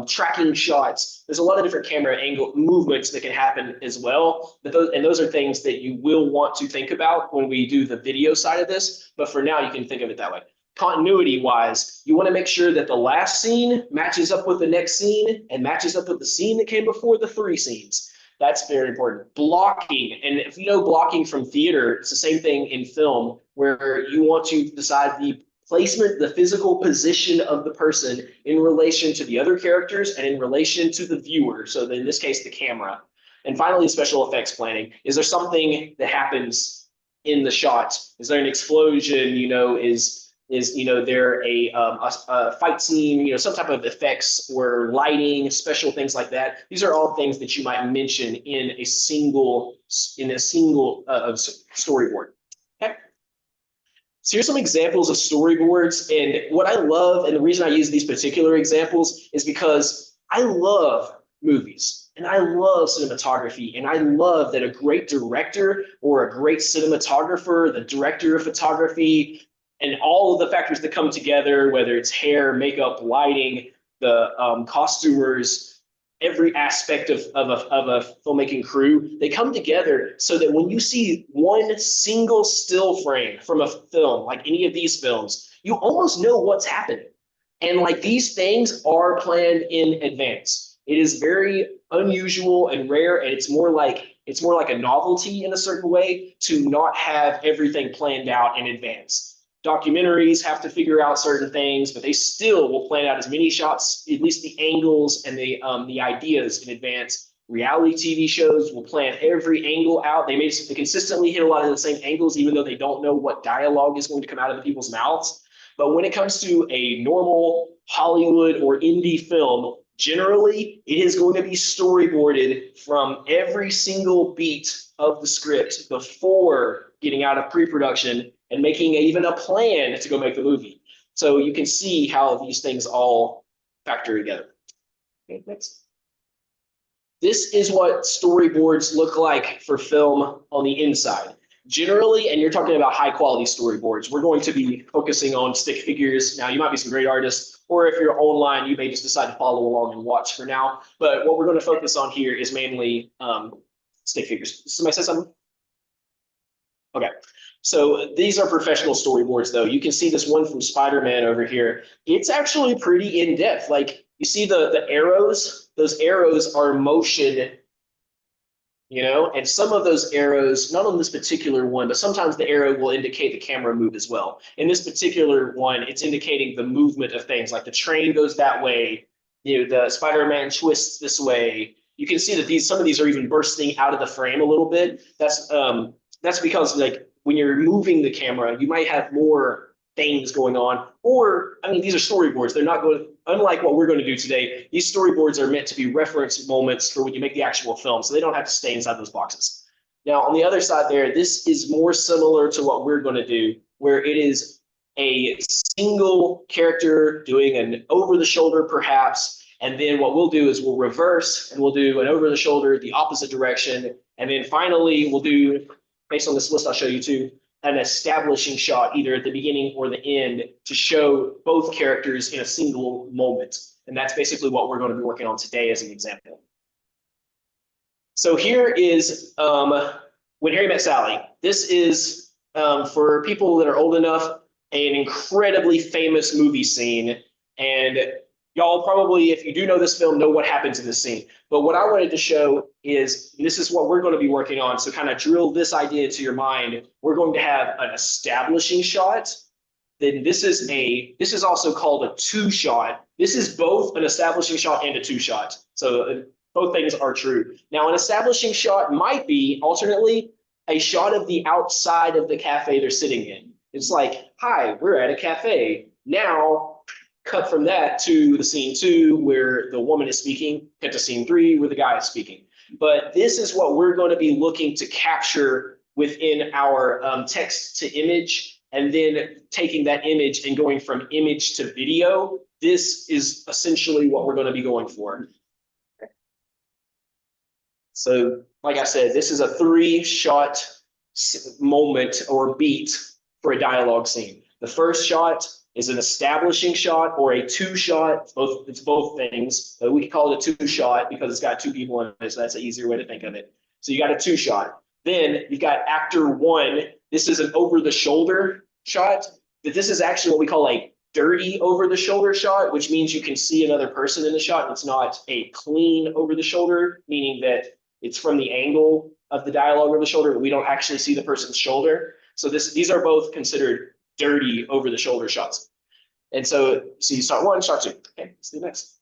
Tracking shots. There's a lot of different camera angle movements that can happen as well. But those are things that you will want to think about when we do the video side of this. But for now, you can think of it that way. Continuity wise, you want to make sure that the last scene matches up with the next scene and matches up with the scene that came before the 3 scenes. That's very important. Blocking, and if you know blocking from theater, it's the same thing in film, where you want to decide the placement, the physical position of the person in relation to the other characters and in relation to the viewer. So in this case, the camera. And finally, special effects planning. Is there something that happens in the shot? Is there an explosion? Is there a fight scene, some type of effects or lighting, special things like that. These are all things that you might mention in a single storyboard. Okay. So here's some examples of storyboards, and what I love, and the reason I use these particular examples is because I love movies and I love cinematography, and I love that a great director or a great cinematographer, the director of photography, and all of the factors that come together, whether it's hair, makeup, lighting, the costumers, every aspect of a filmmaking crew. They come together so that when you see one single still frame from a film, like any of these films, you almost know what's happening. And like these things are planned in advance. It is very unusual and rare, and it's more like a novelty in a certain way to not have everything planned out in advance. Documentaries have to figure out certain things, but they still will plan out as many shots, at least the angles and the ideas in advance. Reality TV shows will plan every angle out. They consistently hit a lot of the same angles, even though they don't know what dialogue is going to come out of the people's mouths. But when it comes to a normal Hollywood or indie film, generally it is going to be storyboarded from every single beat of the script before getting out of pre-production and making even a plan to go make the movie. So you can see how these things all factor together. Okay, next. This is what storyboards look like for film on the inside. Generally, and you're talking about high quality storyboards, we're going to be focusing on stick figures. Now, you might be some great artists, or if you're online, you may just decide to follow along and watch for now. But what we're going to focus on here is mainly stick figures. Somebody say something? Okay. So these are professional storyboards, though. You can see this one from Spider-Man over here. It's actually pretty in-depth. Like, you see the arrows? Those arrows are motion, you know? And some of those arrows, not on this particular one, but sometimes the arrow will indicate the camera move as well. In this particular one, it's indicating the movement of things. Like the train goes that way, you know, the Spider-Man twists this way. You can see that some of these are even bursting out of the frame a little bit. That's because, like, when you're moving the camera, you might have more things going on. Or, I mean, these are storyboards. They're not going, unlike what we're going to do today, these storyboards are meant to be reference moments for when you make the actual film, so they don't have to stay inside those boxes. Now, on the other side there, this is more similar to what we're going to do, where it is a single character doing an over-the-shoulder, perhaps, and then what we'll do is we'll reverse, and we'll do an over-the-shoulder, the opposite direction, and then finally we'll do, based on this list I'll show you too, an establishing shot either at the beginning or the end to show both characters in a single moment. And that's basically what we're going to be working on today as an example. So here is When Harry Met Sally. This is, for people that are old enough, an incredibly famous movie scene. And y'all probably, if you do know this film, know what happens in this scene. But what I wanted to show is, this is what we're going to be working on. So kind of drill this idea into your mind. We're going to have an establishing shot. Then this is also called a two shot. This is both an establishing shot and a two shot. So both things are true. Now, an establishing shot might be alternately a shot of the outside of the cafe they're sitting in. It's like, hi, we're at a cafe. Now, cut from that to the scene 2 where the woman is speaking, cut to scene 3 where the guy is speaking. But this is what we're going to be looking to capture within our text to image, and then taking that image and going from image to video. This is essentially what we're going to be going for. So, like I said, this is a 3-shot moment or beat for a dialogue scene. The first shot is an establishing shot or a 2-shot. It's both things. But we can call it a 2-shot because it's got 2 people in it, so that's an easier way to think of it. So you got a 2-shot. Then you've got actor 1. This is an over-the-shoulder shot. But this is actually what we call a dirty over-the-shoulder shot, which means you can see another person in the shot. And it's not a clean over-the-shoulder, meaning that it's from the angle of the dialogue over the shoulder, but we don't actually see the person's shoulder. So these are both considered dirty over-the-shoulder shots. And so you shot 1, shot 2. Okay, let's do next.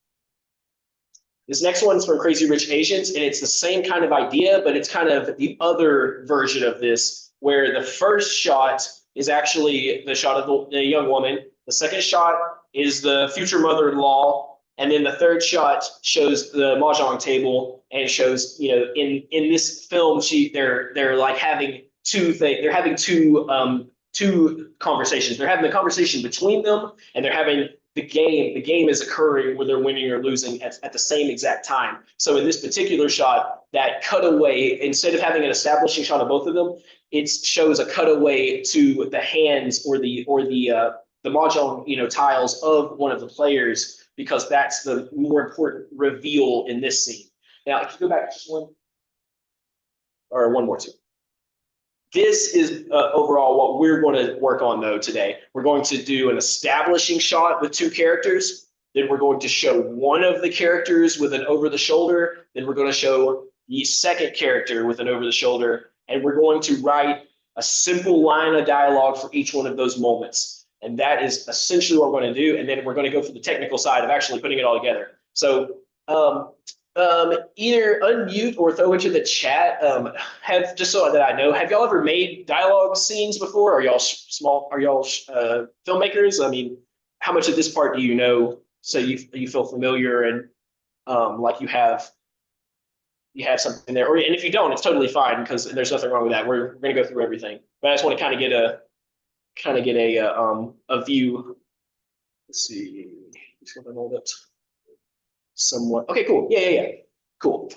This next one's from Crazy Rich Asians, and it's the same kind of idea, but it's kind of the other version of this, where the first shot is actually the shot of the young woman. The second shot is the future mother-in-law, and then the third shot shows the mahjong table, and shows, you know, in this film, they're like having two conversations. They're having the conversation between them, and they're having the game. The game is occurring where they're winning or losing at the same exact time. So in this particular shot, that cutaway, instead of having an establishing shot of both of them, it shows a cutaway to the hands or the mahjong, you know, tiles of one of the players, because that's the more important reveal in this scene. Now, if you go back just one, or one more too. This is overall what we're going to work on though today. We're going to do an establishing shot with two characters. Then we're going to show one of the characters with an over the shoulder. Then we're going to show the second character with an over the shoulder. And we're going to write a simple line of dialogue for each one of those moments. And that is essentially what we're going to do. And then we're going to go for the technical side of actually putting it all together. So either unmute or throw into the chat. Have just so that I know, have y'all ever made dialogue scenes before? Are y'all filmmakers? I mean, how much of this part do you know? So you feel familiar and like you have something there, and if you don't, it's totally fine because there's nothing wrong with that. We're going to go through everything, but I just want to kind of get a view. Let's see, just a little bit. Somewhat. Okay, cool. Yeah. Cool.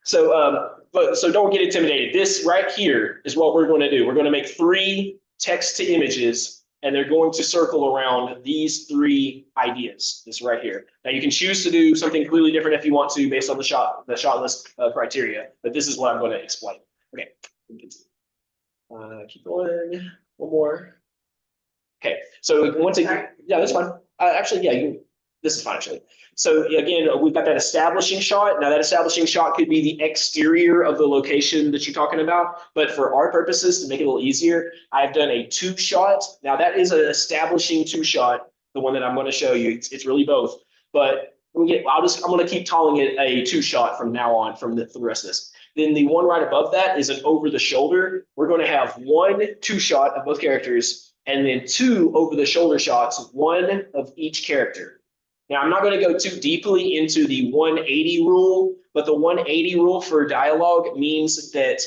So, so don't get intimidated. This right here is what we're going to do. We're going to make 3 text to images, and they're going to circle around these 3 ideas. This right here. Now you can choose to do something completely different if you want to, based on the shot list criteria. But this is what I'm going to explain. Okay. Keep going. One more. Okay. So once again, yeah, that's fine. Actually, yeah, this is fine actually. So again, we've got that establishing shot. Now that establishing shot could be the exterior of the location that you're talking about, but for our purposes, to make it a little easier, I've done a 2-shot. Now that is an establishing 2-shot, the one that I'm going to show you. It's really both, but I'm going to keep calling it a 2-shot from now on from the rest of this. Then the one right above that is an over the shoulder. We're going to have 1 2-shot of both characters, and then 2 over the shoulder shots, 1 of each character. Now, I'm not going to go too deeply into the 180 rule, but the 180 rule for dialogue means that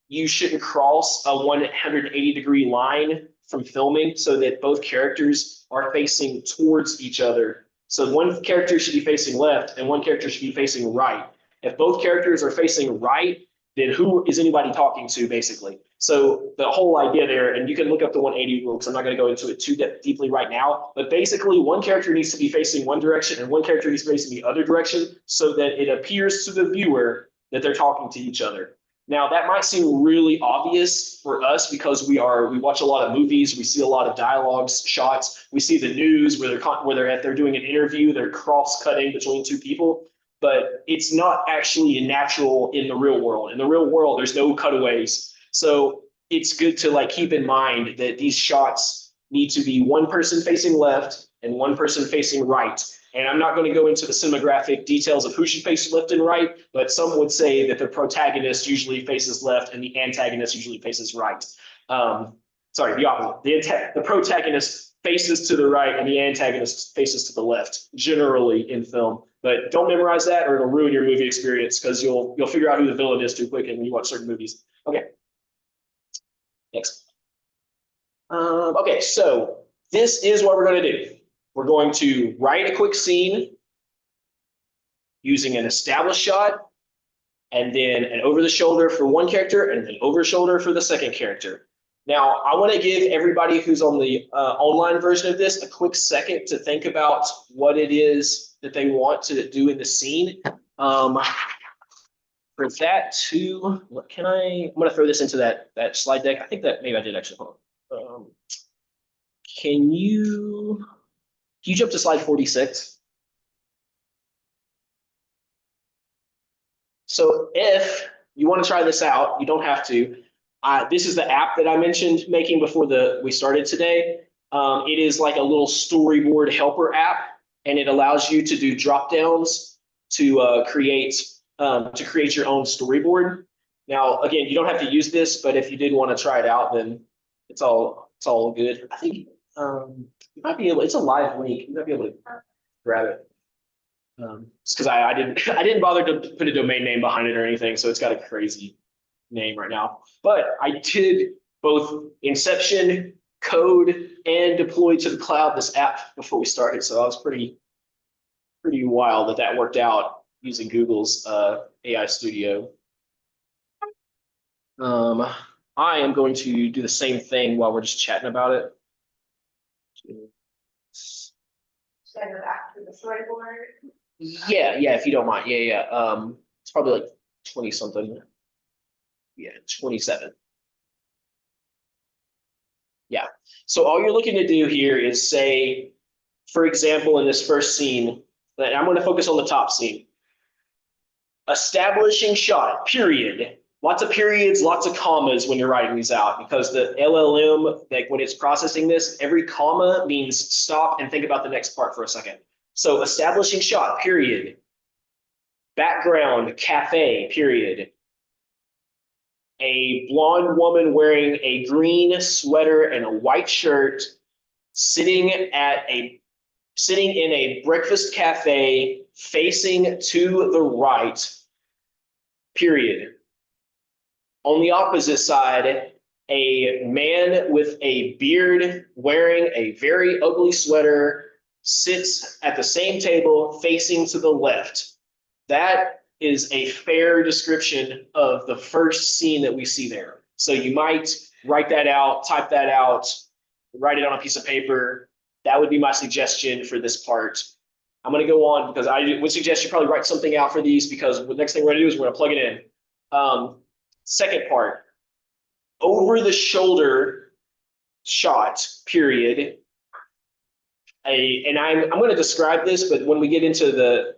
you shouldn't cross a 180-degree line from filming so that both characters are facing towards each other. So one character should be facing left and one character should be facing right. If both characters are facing right, then who is anybody talking to, basically? So the whole idea there, and you can look up the 180 rule because I'm not going to go into it too deeply right now, but basically one character needs to be facing one direction and one character needs to be facing the other direction so that it appears to the viewer that they're talking to each other. Now, that might seem really obvious for us because we watch a lot of movies, we see a lot of dialogues, shots, we see the news where they're doing an interview, they're cross-cutting between 2 people. But it's not actually natural in the real world. In the real world, there's no cutaways. So it's good to keep in mind that these shots need to be one person facing left and one person facing right. And I'm not going to go into the cinematographic details of who should face left and right, but some would say that the protagonist usually faces left and the antagonist usually faces right. Sorry, the opposite. The protagonist faces to the right and the antagonist faces to the left, generally in film. But don't memorize that or it'll ruin your movie experience because you'll figure out who the villain is too quick when you watch certain movies. Okay. Next. Okay, so this is what we're going to do. We're going to write a quick scene using an established shot and then an over the shoulder for one character and an over shoulder for the second character. Now, I want to give everybody who's on the online version of this a quick second to think about what it is that they want to do in the scene. For that too, I'm going to throw this into that slide deck. I think that maybe I did actually. Can you jump to slide 46? So if you want to try this out, you don't have to. This is the app that I mentioned making before we started today. It is like a little storyboard helper app, and it allows you to do drop downs to create your own storyboard. Now, again, you don't have to use this, but if you did want to try it out, then it's all good. I think you might be able. It's a live link. You might be able to grab it. Just because I didn't bother to put a domain name behind it or anything, so it's got a crazy name right now. But I did both inception, code, and deploy to the cloud this app before we started. So I was pretty wild that worked out using Google's AI Studio. I am going to do the same thing while we're just chatting about it. Should I go back to the storyboard? Yeah, if you don't mind. Yeah. It's probably like 20 something. Yeah, 27. Yeah. So all you're looking to do here is say, for example, in this first scene, and I'm going to focus on the top scene. Establishing shot, period. Lots of periods, lots of commas when you're writing these out, because the LLM, like when it's processing this, every comma means stop and think about the next part for a second. So establishing shot, period. Background, cafe, period. A blonde woman wearing a green sweater and a white shirt sitting in a breakfast cafe facing to the right, period. On the opposite side, a man with a beard wearing a very ugly sweater sits at the same table facing to the left. That is a fair description of the first scene that we see there. So you might write that out, type that out, write it on a piece of paper. That would be my suggestion for this part. I'm going to go on because I would suggest you probably write something out for these, because the next thing we're going to do is we're going to plug it in. Second part, over the shoulder shot, period. And I'm going to describe this, but when we get into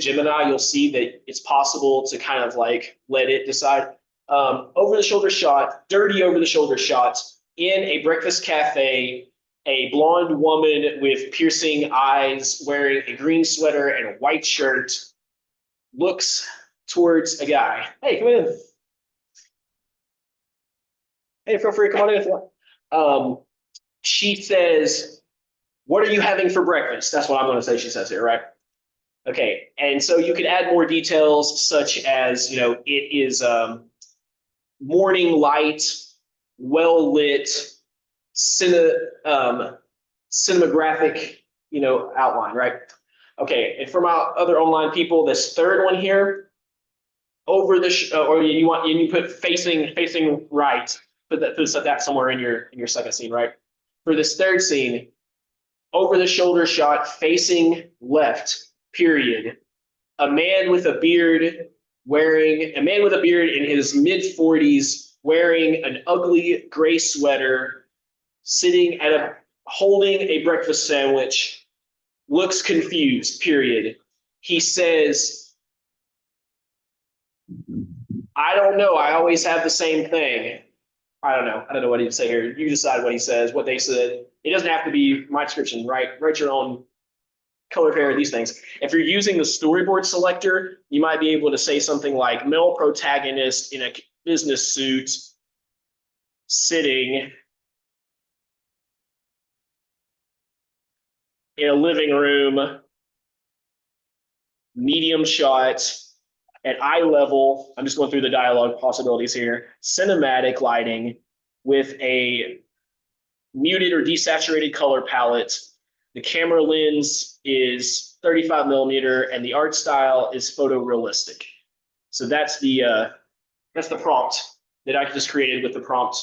Gemini, you'll see that it's possible to kind of like let it decide. Over the shoulder shot, dirty over the shoulder shot in a breakfast cafe. A blonde woman with piercing eyes wearing a green sweater and a white shirt looks towards a guy. Hey, come in. Hey, feel free to come on in if you want. She says, "What are you having for breakfast?" That's what I'm going to say she says here, right? Okay, and so you can add more details such as, it is morning light, well lit, cinematographic, outline, right? Okay, and for my other online people, this third one here, over the you put facing right, put that somewhere in your second scene, right? For this third scene, over the shoulder shot, facing left, period. A man with a beard in his mid-40s wearing an ugly gray sweater, holding a breakfast sandwich, looks confused, period. He says, "I don't know, I always have the same thing." I don't know what he'd say here. You decide what he says, what they said. It doesn't have to be my description, right? Write your own color pair of these things. If you're using the storyboard selector, you might be able to say something like male protagonist in a business suit sitting in a living room, medium shot, at eye level. I'm just going through the dialogue possibilities here. Cinematic lighting with a muted or desaturated color palette. The camera lens is 35 millimeter and the art style is photorealistic. So that's the prompt that I just created with the prompt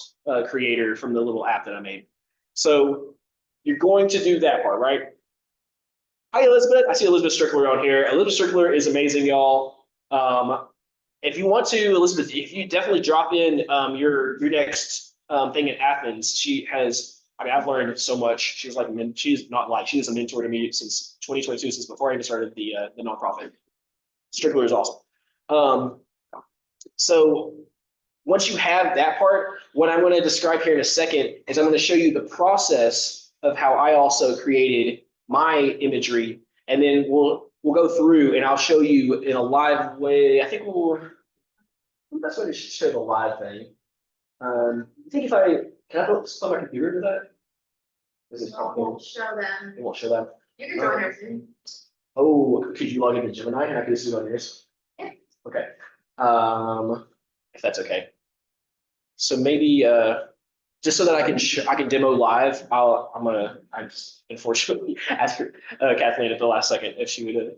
creator from the little app that I made. So you're going to do that part, right? Hi, Elizabeth. I see Elizabeth Strickler on here. Elizabeth Strickler is amazing, y'all. If you want to, Elizabeth, if you definitely drop in your next thing in Athens, she has, I've learned so much. She is a mentor to me since 2022, since before I even started the nonprofit. Strickler is awesome. So once you have that part, what I'm going to describe here in a second is I'm going to show you the process of how I also created my imagery, and then we'll go through and I'll show you in a live way. I think that's why we should show the live thing. I think can I put my computer to that? It won't show them. won't show that. You can join our Zoom. Oh, could you log into Gemini and I can just do it on yours? Yeah. Okay. If that's okay. So maybe just so that I can demo live, I just unfortunately asked Kathleen at the last second if she would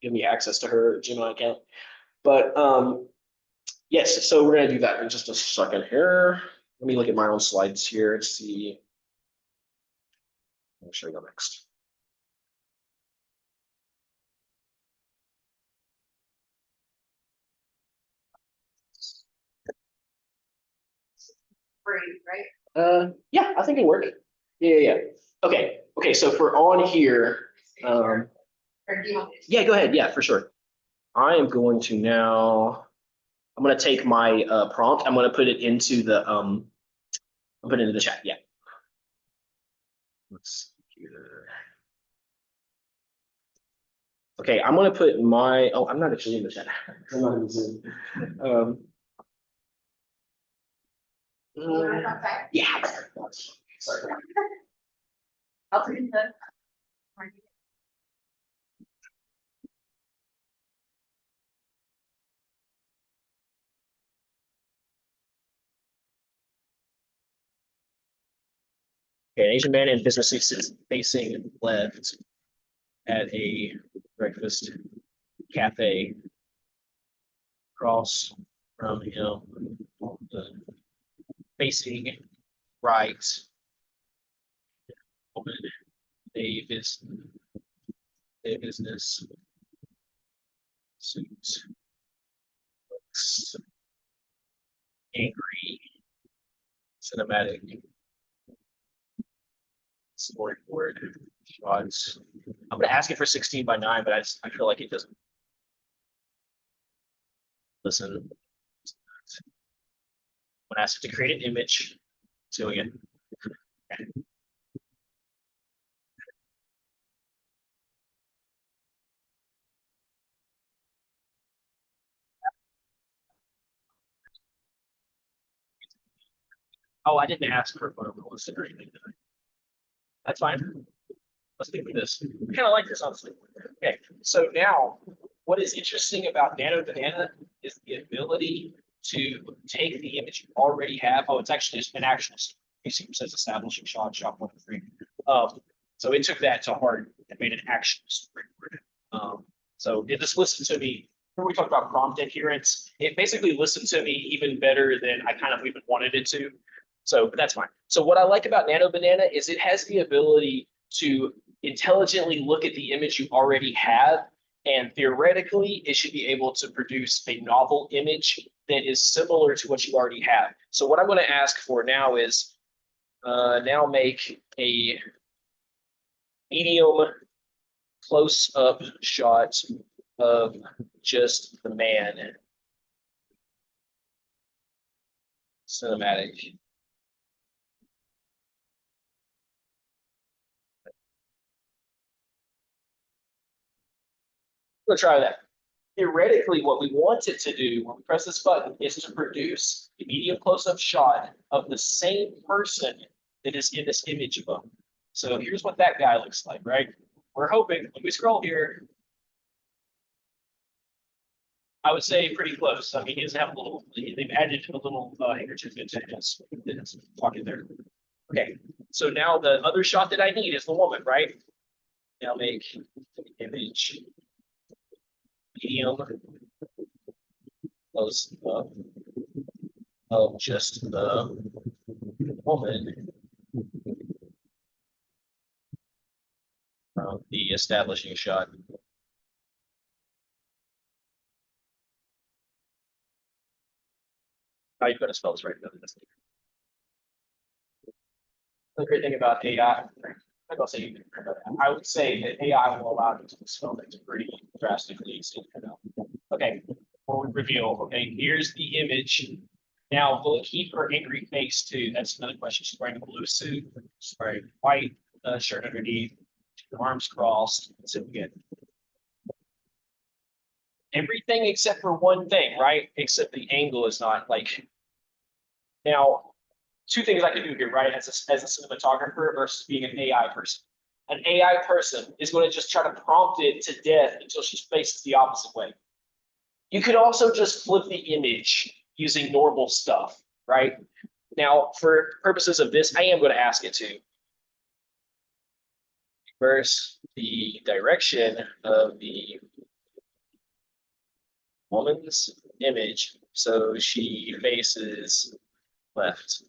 give me access to her Gemini account. But yes, so we're gonna do that in just a second here. Let me look at my own slides here and see. Where should I go next? free, right? Yeah, I think it'll work. Yeah. Okay, so for on here, Or do you want me to? yeah, go ahead. Yeah, for sure. I am going to now, I'm gonna take my prompt, I'm gonna put it into the I'll put it into the chat, yeah. Let's see here. Okay, I'm gonna put my, oh, I'm not actually in the chat. I'm not in Zoom. Okay. Yeah. Sorry. I'll put in the. Okay, an Asian man in business suit is facing left at a breakfast cafe. Across from him, facing right, woman, a business suit, looks angry, cinematic, storyboard shots. I'm gonna ask it for 16:9, but I feel like it doesn't listen. I'm gonna ask it to create an image. So again. Oh, I didn't ask for a photo realistic or anything. That's fine. Let's think of this. I kind of like this, honestly. Okay, so now what is interesting about Nano Banana is the ability to take the image you already have. Oh, it's actually just an action. It says establishing shot 1 3. So it took that to heart and made an action storyboard. So it just listened to me. When we talked about prompt adherence, it basically listened to me even better than I kind of even wanted it to. So that's fine. So what I like about Nano Banana is it has the ability to intelligently look at the image you already have, and theoretically, it should be able to produce a novel image that is similar to what you already have. So what I'm going to ask for now is now make a medium close-up shot of just the man. Cinematic. Let's try that. Theoretically, what we want it to do when we press this button is to produce a medium close-up shot of the same person that is in this image above. So here's what that guy looks like, right? We're hoping, when we scroll here, I would say pretty close. I mean, he doesn't have a little, they've added a little handkerchief into his pocket there. Okay, so now the other shot that I need is the woman, right? Now make the image medium close up of just the woman from the establishing shot. How are you going to spell this right? The great thing about AI, I would say that AI will allow you to spell things pretty drastically. Okay, we'll reveal. Okay, here's the image. Now, will it keep her angry face too? That's another question. She's wearing a blue suit. She's wearing white shirt underneath. Arms crossed. So we get everything except for one thing, right? Except the angle is not like. Now, two things I can do here, right? As a cinematographer versus being an AI person. An AI person is going to just try to prompt it to death until she faces the opposite way. You could also just flip the image using normal stuff, right? Now, for purposes of this, I am going to ask it to reverse the direction of the woman's image so she faces left.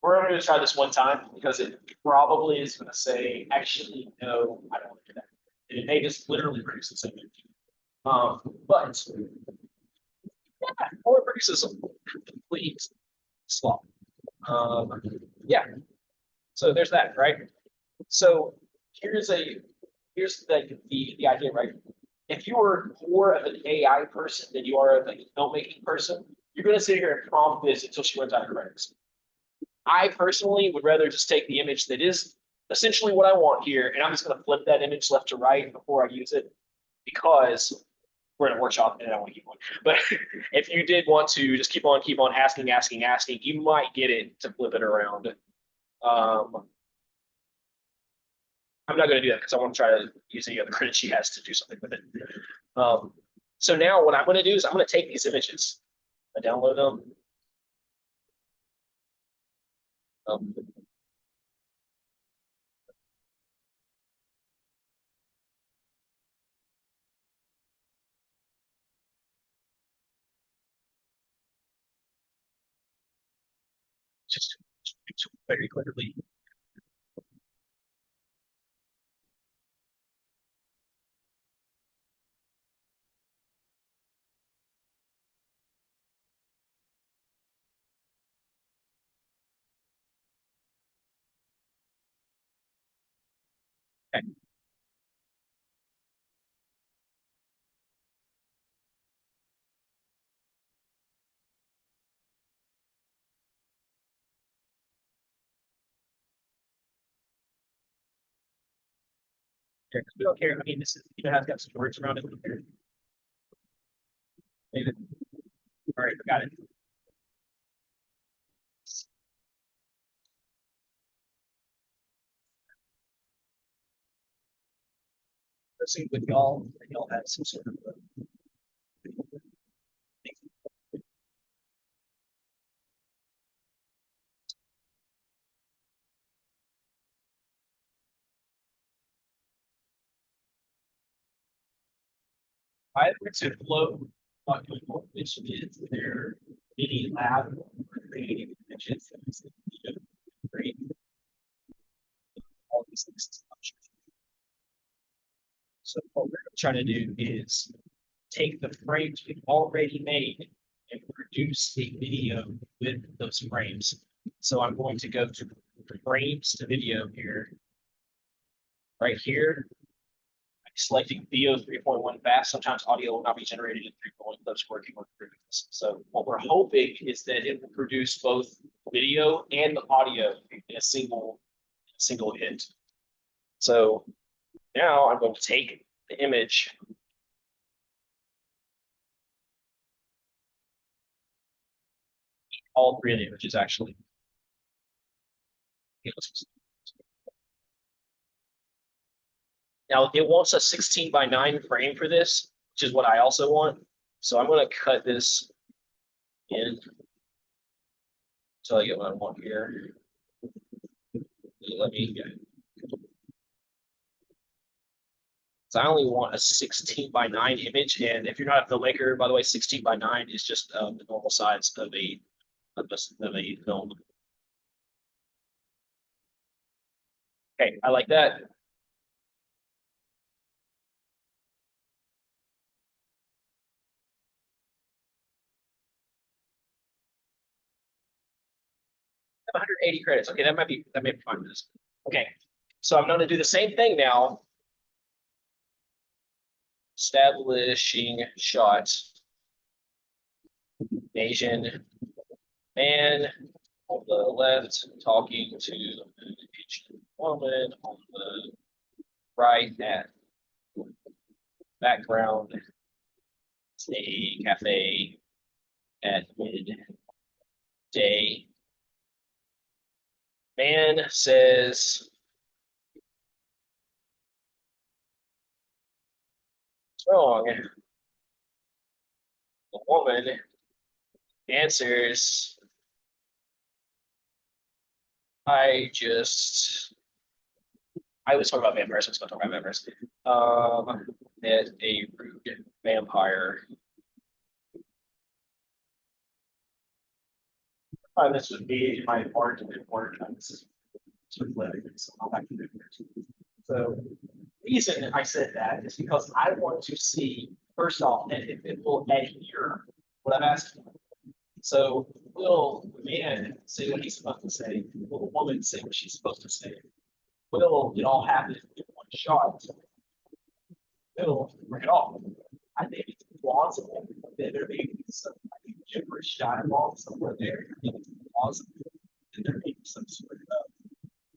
We're going to try this one time because it probably is going to say, actually, no, I don't want to do that. And it may just literally produce the same image. But yeah, or it produces a complete slot. Yeah. So there's that, right? So here's the idea, right? If you are more of an AI person than you are of a filmmaking person, you're going to sit here and prompt this until she runs out of credits. I personally would rather just take the image that is essentially what I want here, and I'm just going to flip that image left to right before I use it, because we're in a workshop and I want to keep going. But if you did want to just keep on asking, you might get it to flip it around. I'm not going to do that because I want to try to use any other credit she has to do something with it. So now what I'm going to do is I'm going to take these images, I download them. Just very clearly. Okay. Because we don't care. I mean, this is, has got some words around it. David. All right, got it. Let's see with y'all have some sort of I would to flow which is their mini lab for creating images. Great. All these things. So what we're trying to do is take the frames we've already made and produce a video with those frames. So I'm going to go to frames to video here. Right here, I'm selecting video 3.1 fast. Sometimes audio will not be generated in 3.1. That's working on this. So what we're hoping is that it will produce both video and the audio in a single hit. So now I'm going to take the image, all three of the images actually. Now it wants a 16:9 frame for this, which is what I also want. So I'm going to cut this in until I get what I want here. Let me get it. So I only want a 16:9 image, and if you're not a filmmaker, by the way, 16:9 is just the normal size of a film. Okay, I like that. I have 180 credits. Okay, that may be fine with this. Okay, so I'm going to do the same thing now. Establishing shots. Asian man on the left talking to an Asian woman on the right at background. It's a cafe at midday. Man says, "What's wrong?" The woman answers, I was talking about vampires, I was going to talk about vampires. That a rude vampire. This would be my apartment work. So the reason I said that is because I want to see, first off, if it will adhere what I'm asking. So we'll man say what he's supposed to say? Will the woman say what she's supposed to say? Will it all happen in one shot? Will bring it all? I think it's plausible that there may be some gibberish dialogue somewhere there. I think it's plausible that there may be some sort of,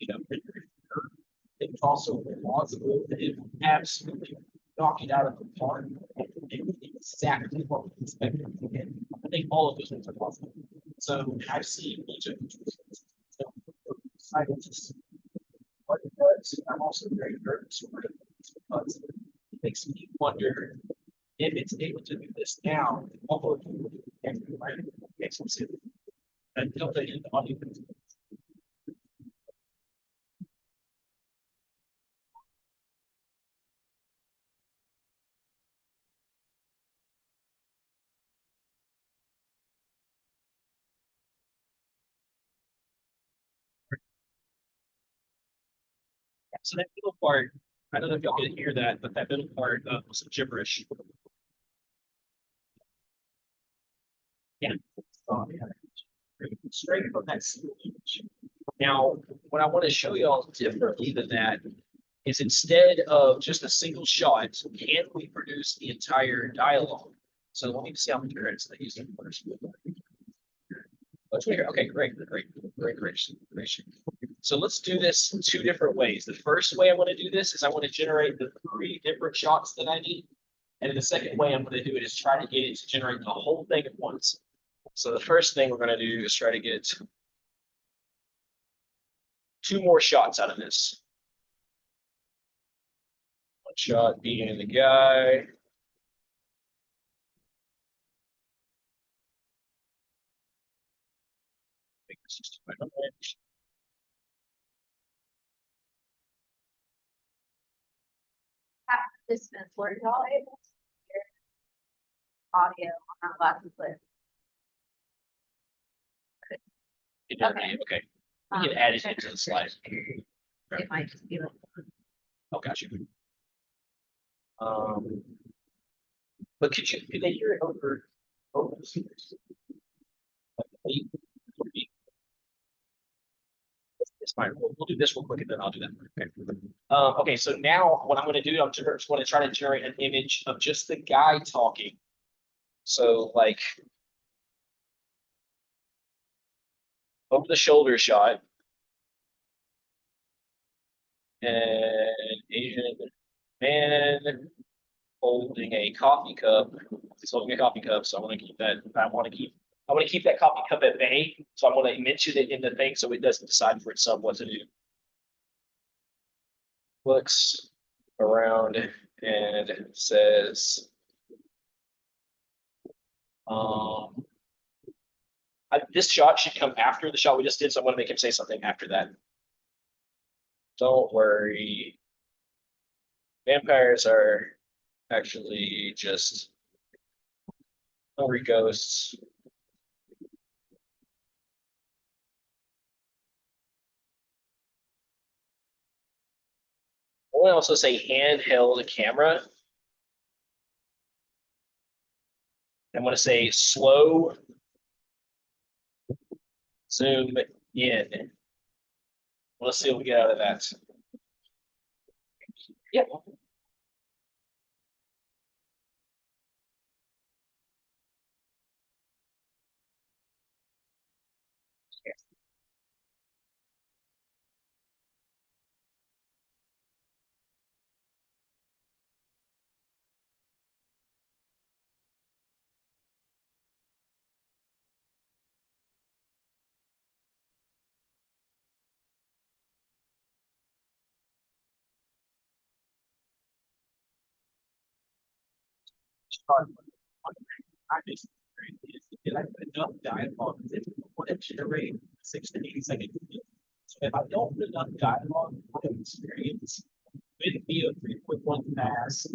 rendering error. It's also plausible that it will absolutely knock it out of the park and exactly what we expected to get. I think all of those things are possible. So I've seen each of these results. So I'm excited to see what it does. I'm also very nervous for it because it makes me wonder if it's able to do this now, what will it do next, right? Makes some sense. Until they get the audio. So that middle part, I don't know if y'all can hear that, but that middle part was some gibberish. Yeah. Straight from that single image. Now, what I want to show y'all differently than that is instead of just a single shot, can we produce the entire dialogue? So let me see how many credits they use first. Okay, great. So let's do this two different ways. The first way I want to do this is I want to generate the 3 different shots that I need. And the second way I'm going to do it is try to get it to generate the whole thing at once. So the first thing we're going to do is try to get 2 more shots out of this. One shot being the guy. I think this is too much. Participants, were y'all able to hear audio on that last clip? Okay. We can add it into the slide. It might just be like. Oh, got you. But could they hear it over the speakers? It's fine. We'll do this real quick and then I'll do that. Okay. Okay, so now what I'm going to do, I'm just going to try to generate an image of just the guy talking. So like over the shoulder shot. And Asian man holding a coffee cup. He's holding a coffee cup, so I want to keep that. I want to keep that coffee cup at bay. So I want to mention it in the thing so it doesn't decide for itself what to do. Looks around and says, this shot should come after the shot we just did, so I'm going to make him say something after that. Don't worry. Vampires are actually just hungry ghosts. I want to also say handheld camera. I'm going to say slow zoom in. Let's see what we get out of that. Yeah. I just like enough dialogue for it to generate 6 to 8 seconds. So if I don't put enough dialogue for the experience, with be a 3.1 pass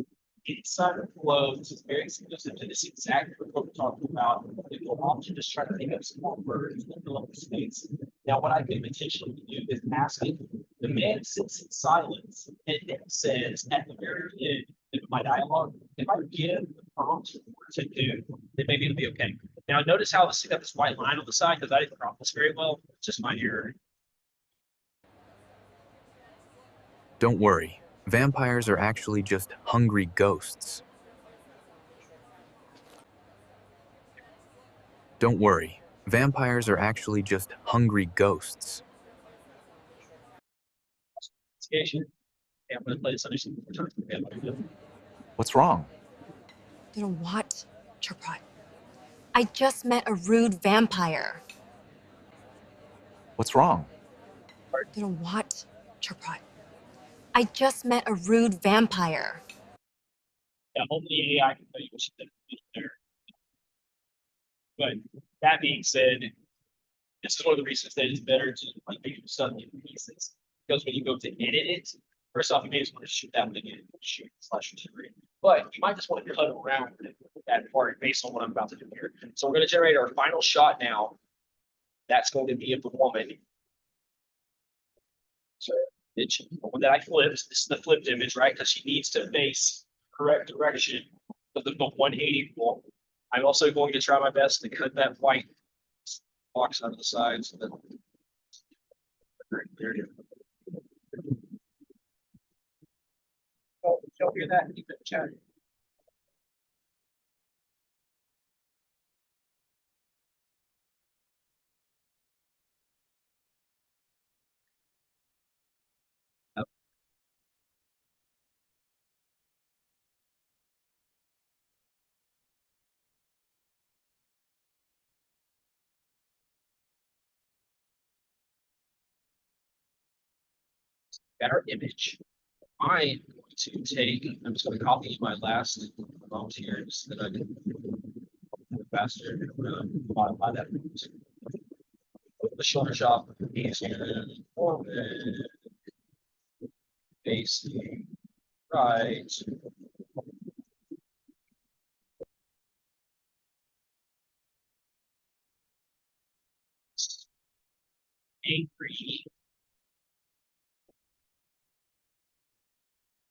inside of flow, this is very similar to this exact what we're talking about. It will often just try to think of small words and fill up the space. Now, what I could potentially do is ask it. The man sits in silence and then says at the very end of my dialogue, if I give the prompt to do, then maybe it'll be okay. Now notice how it's got this white line on the side because I didn't crop this very well. It's just my error. Don't worry, vampires are actually just hungry ghosts. Don't worry, vampires are actually just hungry ghosts. Okay, I'm going to play this under some more time. Yeah, what do you do? What's wrong? Then what, Chirpot? I just met a rude vampire. What's wrong? Then what, Chirpot? I just met a rude vampire. Yeah, only AI can tell you what she did there. But that being said, this is one of the reasons that it's better to like make stuff in pieces. Because when you go to edit it, first off, you may just want to shoot that one again, shoot slash generate. But you might just want to cut around that part based on what I'm about to do here. So we're going to generate our final shot now. That's going to be of the woman. So the one that I flipped, this is the flipped image, right? Because she needs to face correct direction of the 180 rule. I'm also going to try my best to cut that white box out of the side so that very clear. Oh, don't hear that. Keep it chatting. Got our image. I'm going to take, I'm just going to copy my last prompt here so that I can faster modify that. The shoulder shot is facing right. Angry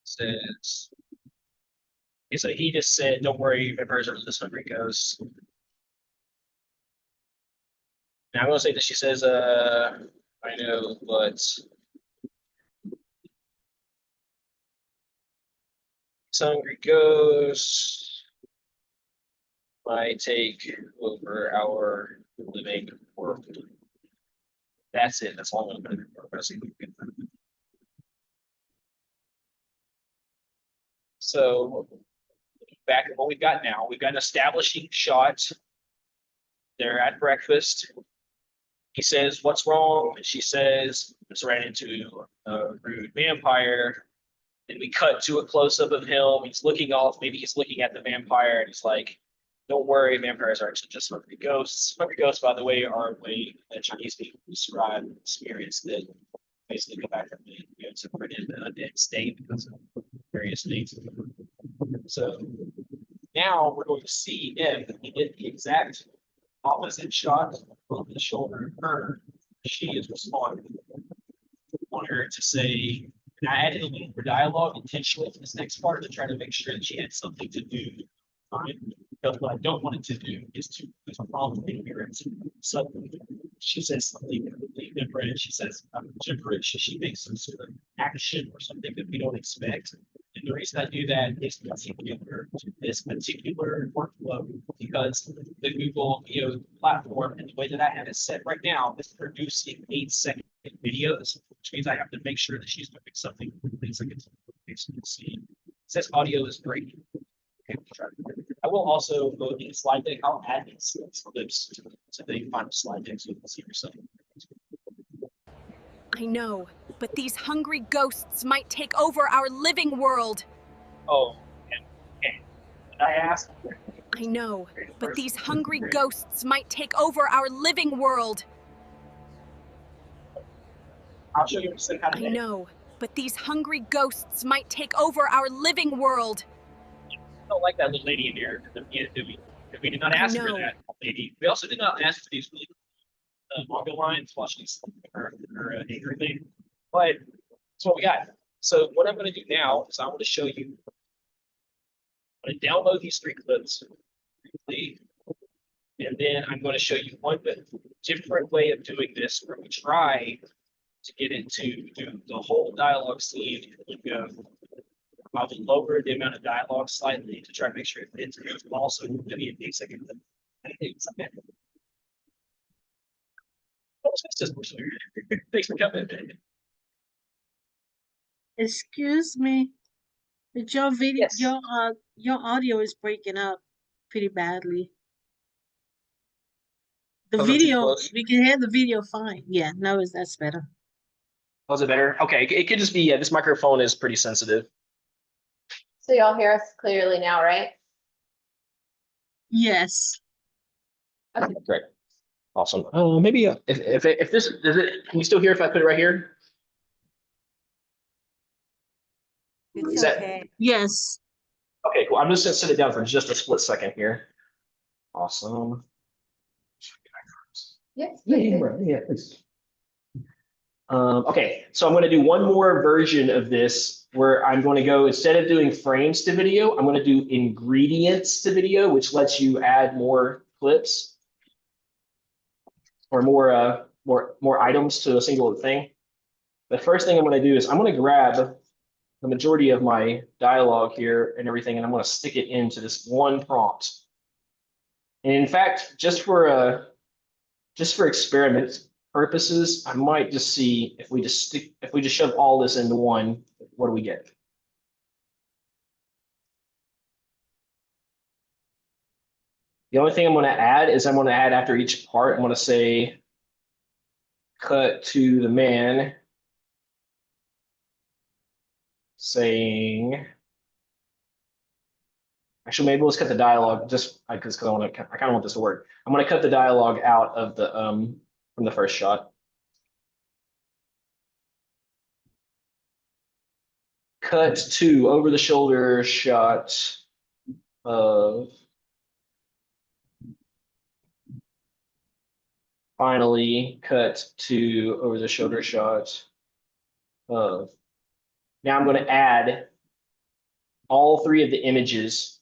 says, okay, so he just said, don't worry, vampires are this hungry goes. Now I'm gonna say that she says, I know, but this hungry ghost might take over our living world. That's it. That's all I'm gonna do. So back at what we've got now, we've got an establishing shot. They're at breakfast. He says, what's wrong? And she says, it's ran into a rude vampire. Then we cut to a close-up of him. He's looking off. Maybe he's looking at the vampire and he's like, don't worry, vampires are actually just hungry ghosts. Hungry ghosts, by the way, are a way that Chinese people describe an experience that basically go back from the to put in the undead state because of various things. So now we're going to see if we get the exact opposite shot on the shoulder of her. She is responding. I want her to say, and I added a little more dialogue intentionally to this next part to try to make sure that she had something to do. Right? Because what I don't want it to do is to prompt ignorance. Suddenly, she says something completely different. She says gibberish. She makes some sort of action or something that we don't expect. And the reason I do that is particular to this particular workflow because the Google platform and the way that I have it set right now is producing 8-second videos, which means I have to make sure that she's doing something completely so I can see. It says audio is great. Okay, I will also go in the slide deck. I'll add these clips to the final slide deck so you can see yourself. I know, but these hungry ghosts might take over our living world. Oh, okay. I asked. I know, but these hungry ghosts might take over our living world. I'll show you how to I know, but these hungry ghosts might take over our living world. I don't like that little lady in here. We did not ask for that lady. We also did not ask for these really manga lines while she's her angry thing. But that's what we got. So what I'm going to do now is I want to show you. I'm going to download these 3 clips. And then I'm going to show you one different way of doing this where we try to get into the whole dialogue scene. I will lower the amount of dialogue slightly to try to make sure it fits. Also, going to be a big second. Thanks for coming. Excuse me. But your video, Yes. your audio is breaking up pretty badly. The Was it too video, close? we can hear the video fine. Yeah, now that's better. Was it better? Okay, it could just be, yeah, this microphone is pretty sensitive. So y'all hear us clearly now, right? Yes. Okay, great. Awesome. Maybe if this is it, can you still hear if I put it right here? Is It's that- okay. Yes. Okay, cool. I'm just gonna set it down for just a split second here. Awesome. Yes. Yeah, please. Okay, so I'm going to do one more version of this where I'm going to go, instead of doing frames to video, I'm going to do ingredients to video, which lets you add more clips or more items to a single thing. The first thing I'm going to do is I'm going to grab the majority of my dialogue here and everything, and I'm going to stick it into this one prompt. And in fact, just for experiment purposes, I might just see if we just shove all this into one, what do we get? The only thing I'm going to add is I'm going to add after each part, I'm going to say, cut to the man saying, actually, maybe let's cut the dialogue just because I kind of want this to work. I'm going to cut the dialogue out of the from the first shot. Cut to over the shoulder shot of finally cut to over the shoulder shot of. Now I'm going to add all three of the images.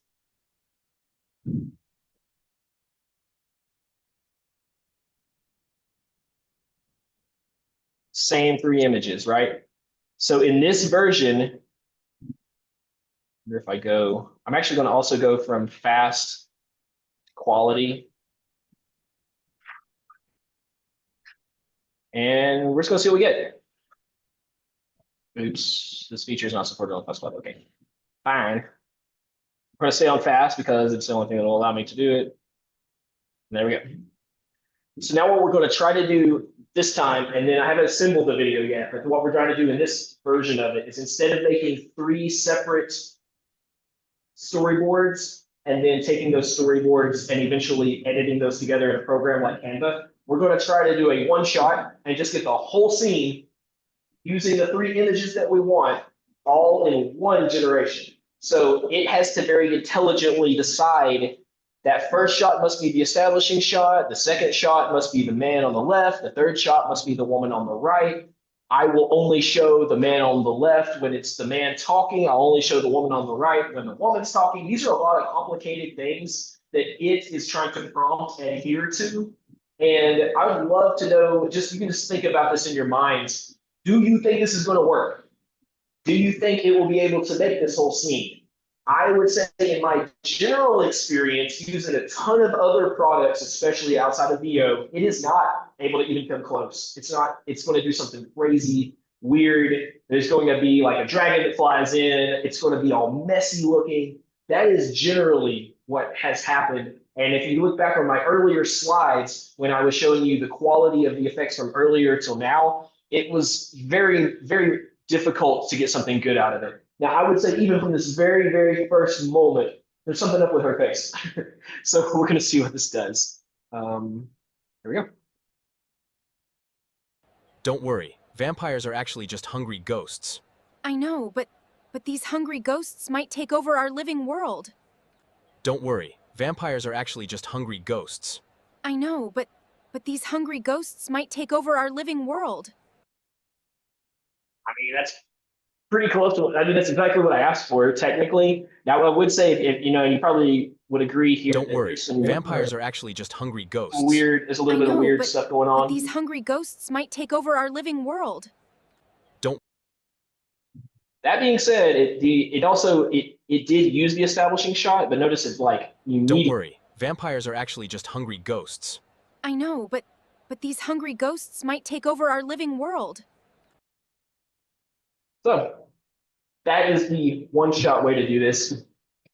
Same three images, right? So in this version, if I go, I'm actually going to also go from fast to quality. And we're just going to see what we get. Oops, this feature is not supported on fast quality. Okay, fine. I'm going to stay on fast because it's the only thing that will allow me to do it. And there we go. So now what we're going to try to do this time, and then I haven't assembled the video yet, but what we're trying to do in this version of it is instead of making 3 separate storyboards and then taking those storyboards and eventually editing those together in a program like Canva, we're going to try to do a one shot and just get the whole scene using the 3 images that we want all in one generation. So it has to very intelligently decide that first shot must be the establishing shot, the second shot must be the man on the left, the third shot must be the woman on the right. I will only show the man on the left when it's the man talking. I'll only show the woman on the right when the woman's talking. These are a lot of complicated things that it is trying to prompt and adhere to. And I would love to know, you can just think about this in your minds. Do you think this is going to work? Do you think it will be able to make this whole scene? I would say in my general experience, using a ton of other products, especially outside of VO, it is not able to even come close. It's going to do something crazy, weird. There's going to be like a dragon that flies in. It's going to be all messy looking. That is generally what has happened. And if you look back on my earlier slides, when I was showing you the quality of the effects from earlier till now, it was very, very difficult to get something good out of it. Now, I would say even from this very, very first moment, there's something up with her face. So we're going to see what this does. Here we go. Don't worry, vampires are actually just hungry ghosts. I know, but these hungry ghosts might take over our living world. Don't worry, vampires are actually just hungry ghosts. I know, but these hungry ghosts might take over our living world. I mean, that's pretty close to, that's exactly what I asked for, technically. Now, I would say, if you know, you probably would agree here. Don't that worry, there's some vampires are actually just hungry ghosts. weird, there's a little I bit of know, weird but- stuff going But on. these hungry ghosts might take over our living world. That being said, it did use the establishing shot, but notice it's like you Don't need. worry, vampires are actually just hungry ghosts. I know, but these hungry ghosts might take over our living world. So that is the one-shot way to do this.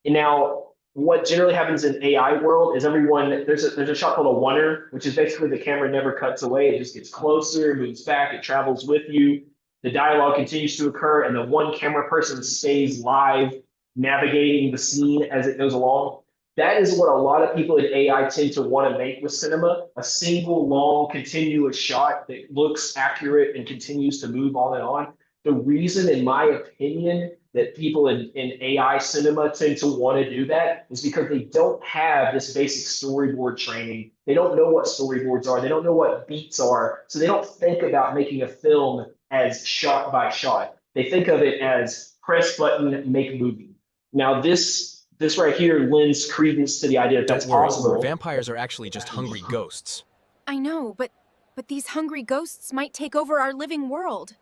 And now, what generally happens in AI world is there's a shot called a oneer, which is basically the camera never cuts away. It just gets closer, moves back, it travels with you. The dialogue continues to occur, and the one camera person stays live, navigating the scene as it goes along. That is what a lot of people in AI tend to want to make with cinema, a single long continuous shot that looks accurate and continues to move on and on. The reason, in my opinion, that people in AI cinema tend to want to do that is because they don't have this basic storyboard training. They don't know what storyboards are. They don't know what beats are. So they don't think about making a film as shot by shot. They think of it as press button, make movie. Now this right here lends credence to the idea that Don't that's worry, possible. vampires are actually just hungry ghosts. I know, but these hungry ghosts might take over our living world.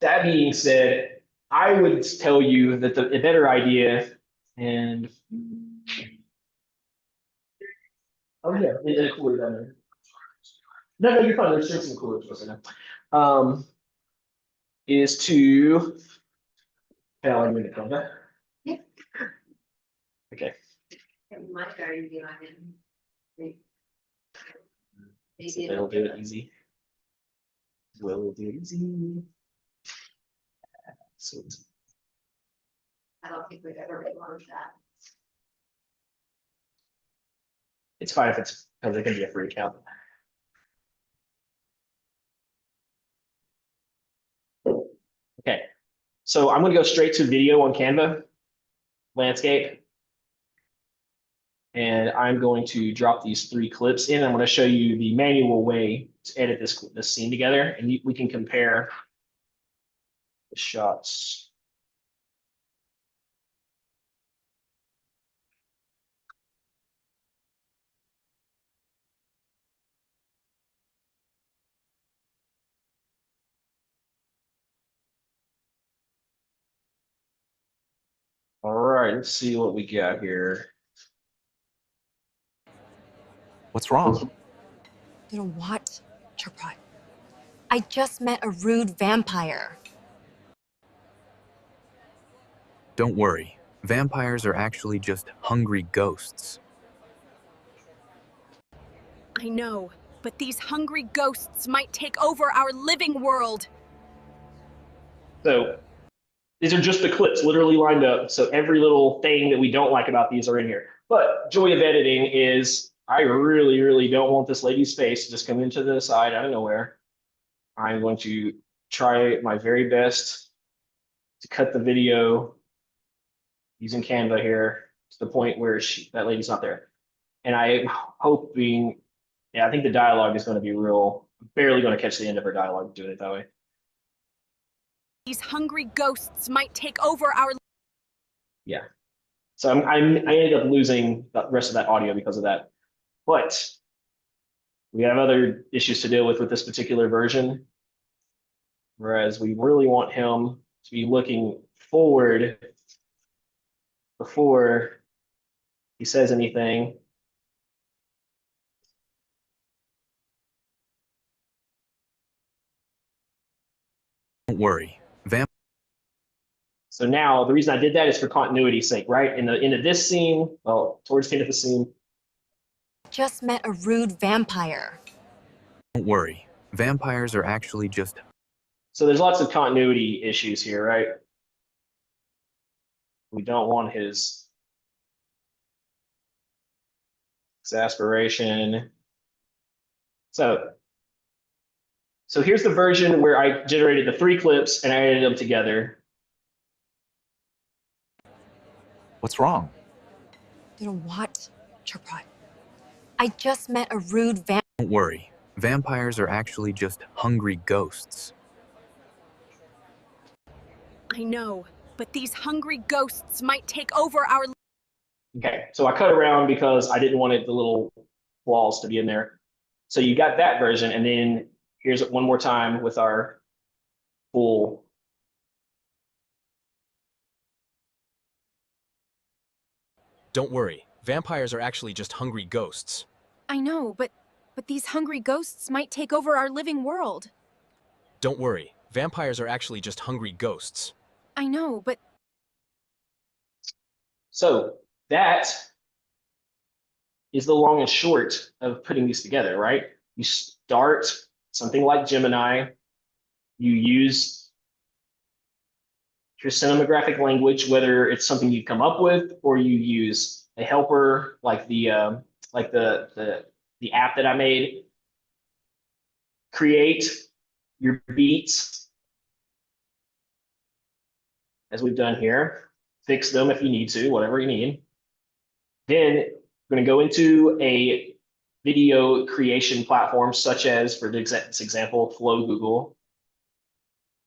That being said, I would tell you that the better idea, and oh yeah, in a cooler down there. No, you're fine. There's drinks in the cooler for us right now. Is to hell, I'm gonna come back. Yeah. Okay. My garden be on it. Maybe It'll do it easy. Will do it easy. Sweet. I don't think we've ever relaunched that. It's fine if it's because it can be a free account. Okay, so I'm gonna go straight to video on Canva, landscape. And I'm going to drop these 3 clips in. I'm gonna show you the manual way to edit this scene together, and we can compare the shots. All right, let's see what we got here. What's wrong? Little what, Charprot? I just met a rude vampire. Don't worry, vampires are actually just hungry ghosts. I know, but these hungry ghosts might take over our living world. So these are just the clips literally lined up. So every little thing that we don't like about these are in here. But joy of editing is I really, really don't want this lady's face to just come into the side out of nowhere. I'm going to try my very best to cut the video using Canva here to the point where that lady's not there. And I'm hoping, yeah, I think the dialogue is going to be real. I'm barely going to catch the end of her dialogue doing it that way. These hungry ghosts might take over our... Yeah. So I ended up losing the rest of that audio because of that. But we have other issues to deal with this particular version. Whereas we really want him to be looking forward before he says anything. Don't worry, So now the reason I did that is for continuity's sake, right? In the end of this scene, well, towards the end of the scene. Just met a rude vampire. don't worry, vampires are actually just... So there's lots of continuity issues here, right? We don't want his exasperation. So here's the version where I generated the 3 clips and I edited them together. What's wrong? Little what, Charprot? I just met a rude vampire. Don't worry, vampires are actually just hungry ghosts. I know, but these hungry ghosts might take over our... Okay, so I cut around because I didn't want the little flaws to be in there. So you got that version, and then here's it one more time with our full. Don't worry, vampires are actually just hungry ghosts. I know, but these hungry ghosts might take over our living world. Don't worry, vampires are actually just hungry ghosts. I know, but So that is the long and short of putting these together, right? You start something like Gemini, you use your cinematographic language, whether it's something you come up with or you use a helper like the app that I made. Create your beats as we've done here. Fix them if you need to, whatever you need. Then we're going to go into a video creation platform, such as for this example, Flow Google,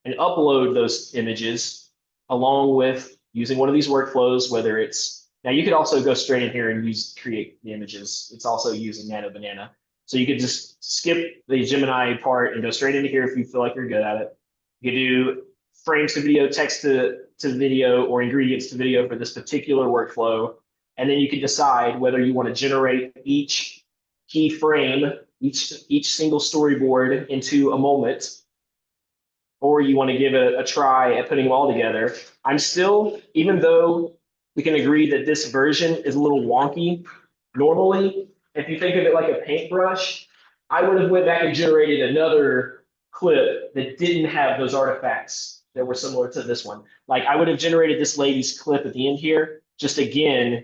and upload those images along with using one of these workflows, whether it's, now you could also go straight in here and create the images. It's also using Nano Banana. So you could just skip the Gemini part and go straight into here if you feel like you're good at it. You could do frames to video, text to video, or ingredients to video for this particular workflow. And then you can decide whether you want to generate each key frame, each single storyboard into a moment, or you want to give it a try at putting them all together. I'm still, even though we can agree that this version is a little wonky, normally, if you think of it like a paintbrush, I would have went back and generated another clip that didn't have those artifacts that were similar to this one. Like I would have generated this lady's clip at the end here, just again,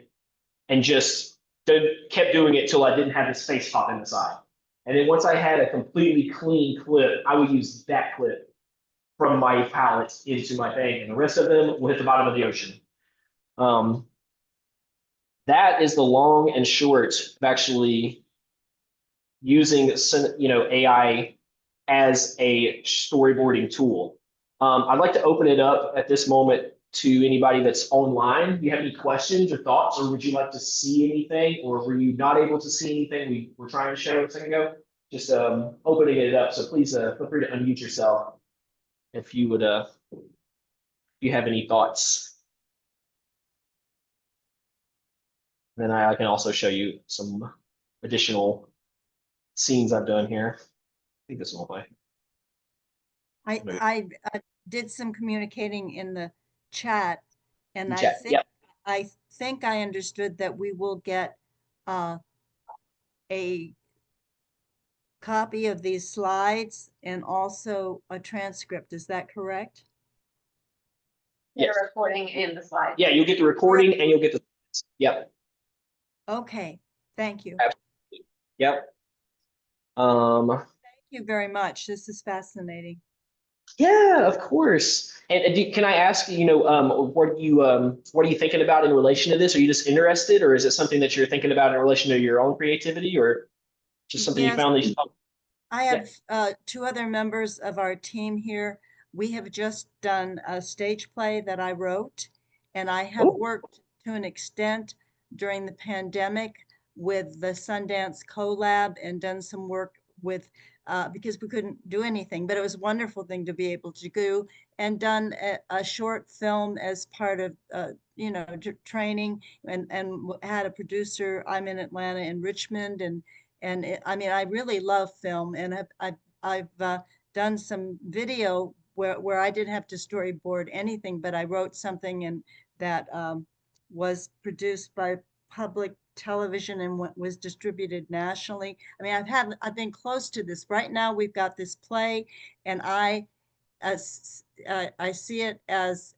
and just kept doing it till I didn't have this face pop in the side. And then once I had a completely clean clip, I would use that clip from my palette into my thing, and the rest of them will hit the bottom of the ocean. That is the long and short of actually using AI as a storyboarding tool. I'd like to open it up at this moment to anybody that's online. Do you have any questions or thoughts, or would you like to see anything, or were you not able to see anything we were trying to show a second ago? Just opening it up. So please feel free to unmute yourself if you would, if you have any thoughts. Then I can also show you some additional scenes I've done here. I think this will play. I did some communicating in the chat, and Yep. I think I understood that we will get a copy of these slides and also a transcript. Is that correct? Yes. The recording and the slides. Yeah, you'll get the recording and you'll get the, yep. Okay, thank you. Absolutely. Yep. Thank you very much. This is fascinating. Yeah, of course. And can I ask, what are you thinking about in relation to this? Are you just interested, or is it something that you're thinking about in relation to your own creativity, or just something you Yes. found that you I have two other members of our team here. We have just done a stage play that I wrote, and I have worked to an extent during the pandemic with the Sundance Collab and done some work with, because we couldn't do anything, but it was a wonderful thing to be able to do, and done a short film as part of, training, and had a producer. I'm in Atlanta and Richmond, and I mean, I really love film, and I've done some video where I didn't have to storyboard anything, but I wrote something and that was produced by public television and was distributed nationally. I mean, I've been close to this. Right now, we've got this play, and I see it as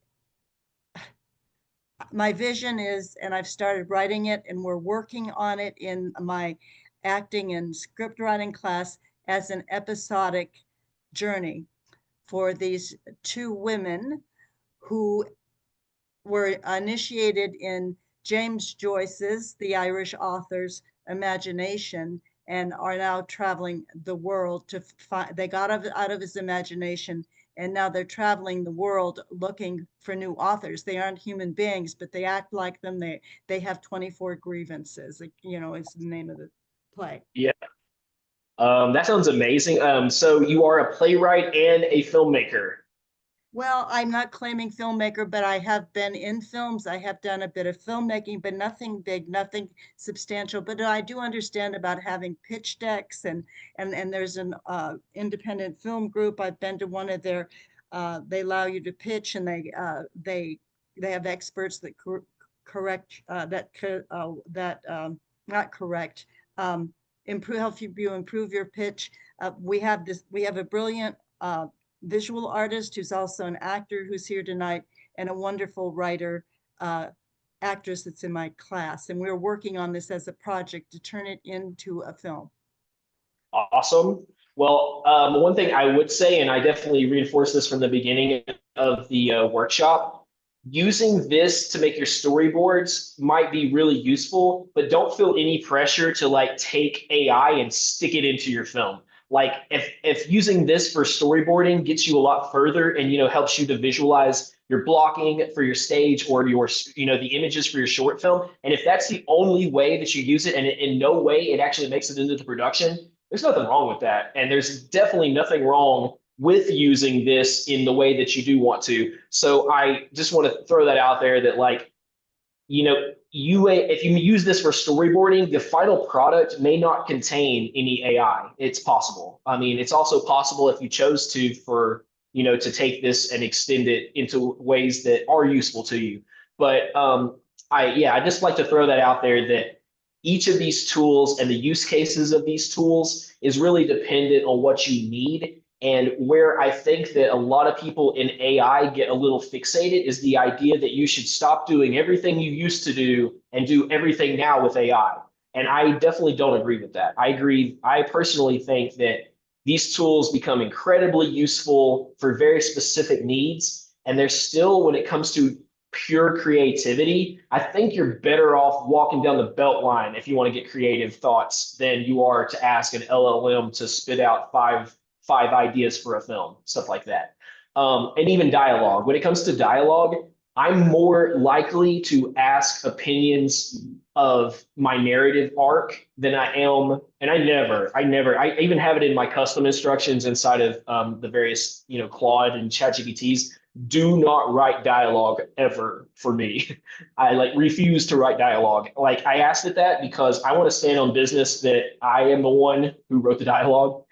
my vision is, and I've started writing it, and we're working on it in my acting and script writing class as an episodic journey for these two women who were initiated in James Joyce's, the Irish author's, imagination, and are now traveling the world to find, they got out of his imagination and now they're traveling the world looking for new authors. They aren't human beings, but they act like them. They have 24 grievances, you know, is the name of the play. Yeah. That sounds amazing. So you are a playwright and a filmmaker. Well, I'm not claiming filmmaker, but I have been in films. I have done a bit of filmmaking, but nothing big, nothing substantial. But I do understand about having pitch decks, and there's an independent film group. I've been to one of their. They allow you to pitch, and they have experts that correct not correct improve help you improve your pitch. We have a brilliant visual artist who's also an actor who's here tonight, and a wonderful writer, actress that's in my class. And we're working on this as a project to turn it into a film. Awesome. Well, one thing I would say, and I definitely reinforced this from the beginning of the workshop, using this to make your storyboards might be really useful, but don't feel any pressure to like take AI and stick it into your film. Like if using this for storyboarding gets you a lot further and, you know, helps you to visualize your blocking for your stage or your, you know, the images for your short film. And if that's the only way that you use it and in no way it actually makes it into the production, there's nothing wrong with that. And there's definitely nothing wrong with using this in the way that you do want to. So I just want to throw that out there that, like, you know, if you use this for storyboarding, the final product may not contain any AI. It's possible. I mean, it's also possible if you chose to for, you know, to take this and extend it into ways that are useful to you. But I just like to throw that out there that each of these tools and the use cases of these tools is really dependent on what you need. And where I think that a lot of people in AI get a little fixated is the idea that you should stop doing everything you used to do and do everything now with AI. And I definitely don't agree with that. I personally think that these tools become incredibly useful for very specific needs. And they're still, when it comes to pure creativity, I think you're better off walking down the belt line if you want to get creative thoughts than you are to ask an LLM to spit out five ideas for a film, stuff like that. And even dialogue. When it comes to dialogue, I'm more likely to ask opinions of my narrative arc than I am, and I even have it in my custom instructions inside of the various, you know, Claude and ChatGPTs. Do not write dialogue ever for me. I like refuse to write dialogue. Like I asked it that because I want to stand on business that I am the one who wrote the dialogue.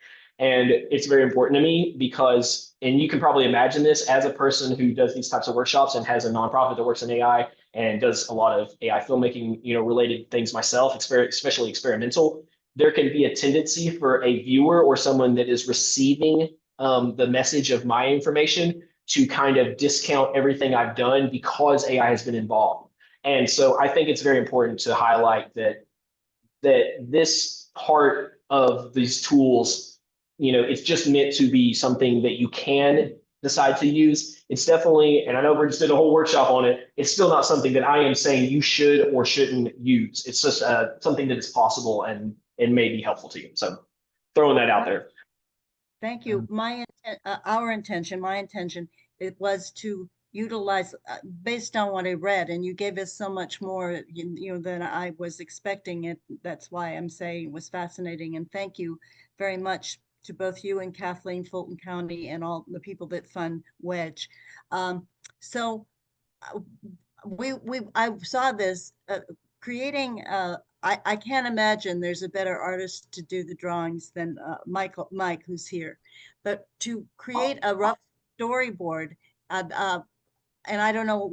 And it's very important to me because, and you can probably imagine this as a person who does these types of workshops and has a nonprofit that works in AI and does a lot of AI filmmaking, you know, related things myself, especially experimental. There can be a tendency for a viewer or someone that is receiving the message of my information to kind of discount everything I've done because AI has been involved. And so I think it's very important to highlight that this part of these tools, you know, it's just meant to be something that you can decide to use. It's definitely, and I know we just did a whole workshop on it, it's still not something that I am saying you should or shouldn't use. It's just something that is possible and may be helpful to you. So throwing that out there. Thank you. My intention, it was to utilize based on what I read, and you gave us so much more, you know, than I was expecting it. That's why I'm saying it was fascinating. And thank you very much to both you and Kathleen, Fulton County, and all the people that fund Wedge. So I saw this creating. I can't imagine there's a better artist to do the drawings than Mike, who's here. But to create a rough storyboard, and I don't know,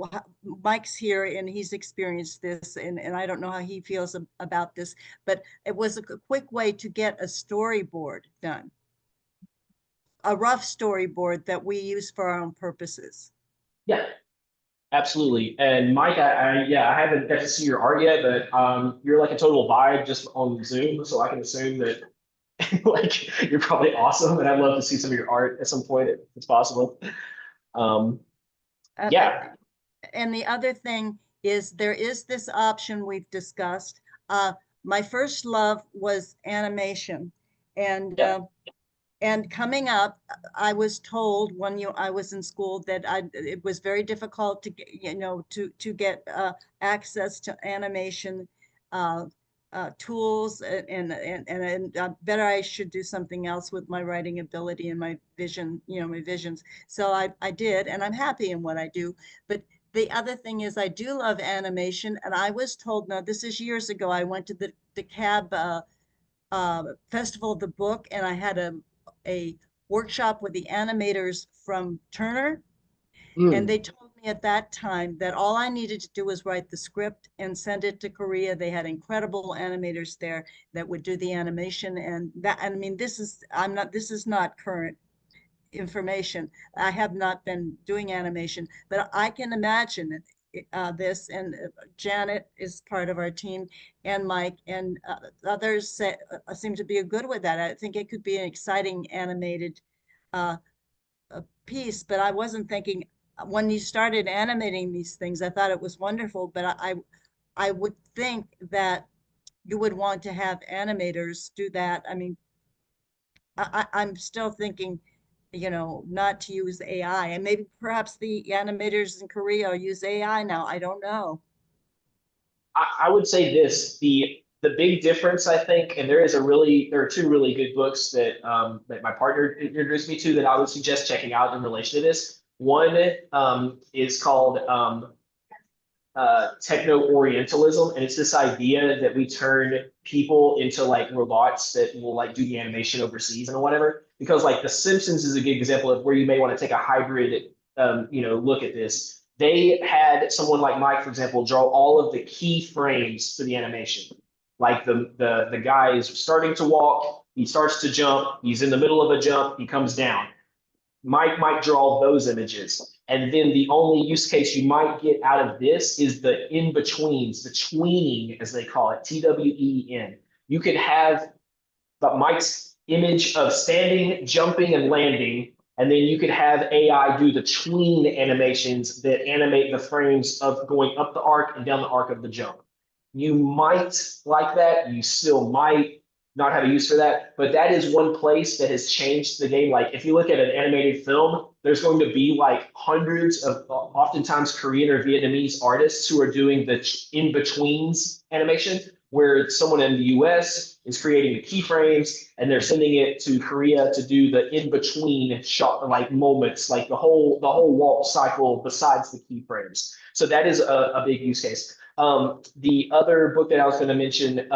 Mike's here and he's experienced this, and I don't know how he feels about this, but it was a quick way to get a storyboard done, a rough storyboard that we use for our own purposes. Yeah. Absolutely. And Mike, I haven't got to see your art yet, but you're like a total vibe just on Zoom. So I can assume that like you're probably awesome. And I'd love to see some of your art at some point if it's possible. Yeah. And the other thing is there is this option we've discussed. My first love was animation. And And coming up, I was told when I was in school that it was very difficult to get, to get access to animation uh, tools, and better I should do something else with my writing ability and my vision, my visions. So I did, and I'm happy in what I do. But the other thing is I do love animation, and I was told, now this is years ago, I went to the CAB Festival of the Book, and I had a workshop with the animators from Turner, and they told me at that time that all I needed to do was write the script and send it to Korea. They had incredible animators there that would do the animation, and I mean, this is not current information. I have not been doing animation, but I can imagine this, and Janet is part of our team, and Mike, and others seem to be good with that. I think it could be an exciting animated uh, piece, but I wasn't thinking when you started animating these things, I thought it was wonderful, but I would think that you would want to have animators do that. I mean, I'm still thinking, not to use AI, and maybe perhaps the animators in Korea use AI now. I don't know. I would say this, the big difference, I think, and there are two really good books that my partner introduced me to that I would suggest checking out in relation to this. One is called techno-orientalism, and it's this idea that we turn people into like robots that will like do the animation overseas and whatever. Because like The Simpsons is a good example of where you may want to take a hybrid look at this. They had someone like Mike, for example, draw all of the key frames for the animation. Like the guy is starting to walk, he starts to jump, he's in the middle of a jump, he comes down. Mike might draw those images. And then the only use case you might get out of this is the in-betweens, the tweening, as they call it, TWEEN. You could have Mike's image of standing, jumping, and landing, and then you could have AI do the tween animations that animate the frames of going up the arc and down the arc of the jump. You might like that. You still might not have a use for that, but that is one place that has changed the game. Like if you look at an animated film, there's going to be like hundreds of oftentimes Korean or Vietnamese artists who are doing the in-betweens animation, where someone in the US is creating the keyframes and they're sending it to Korea to do the in-between shot, like moments, like the whole walk cycle besides the keyframes. So that is a big use case. The other book that I was going to mention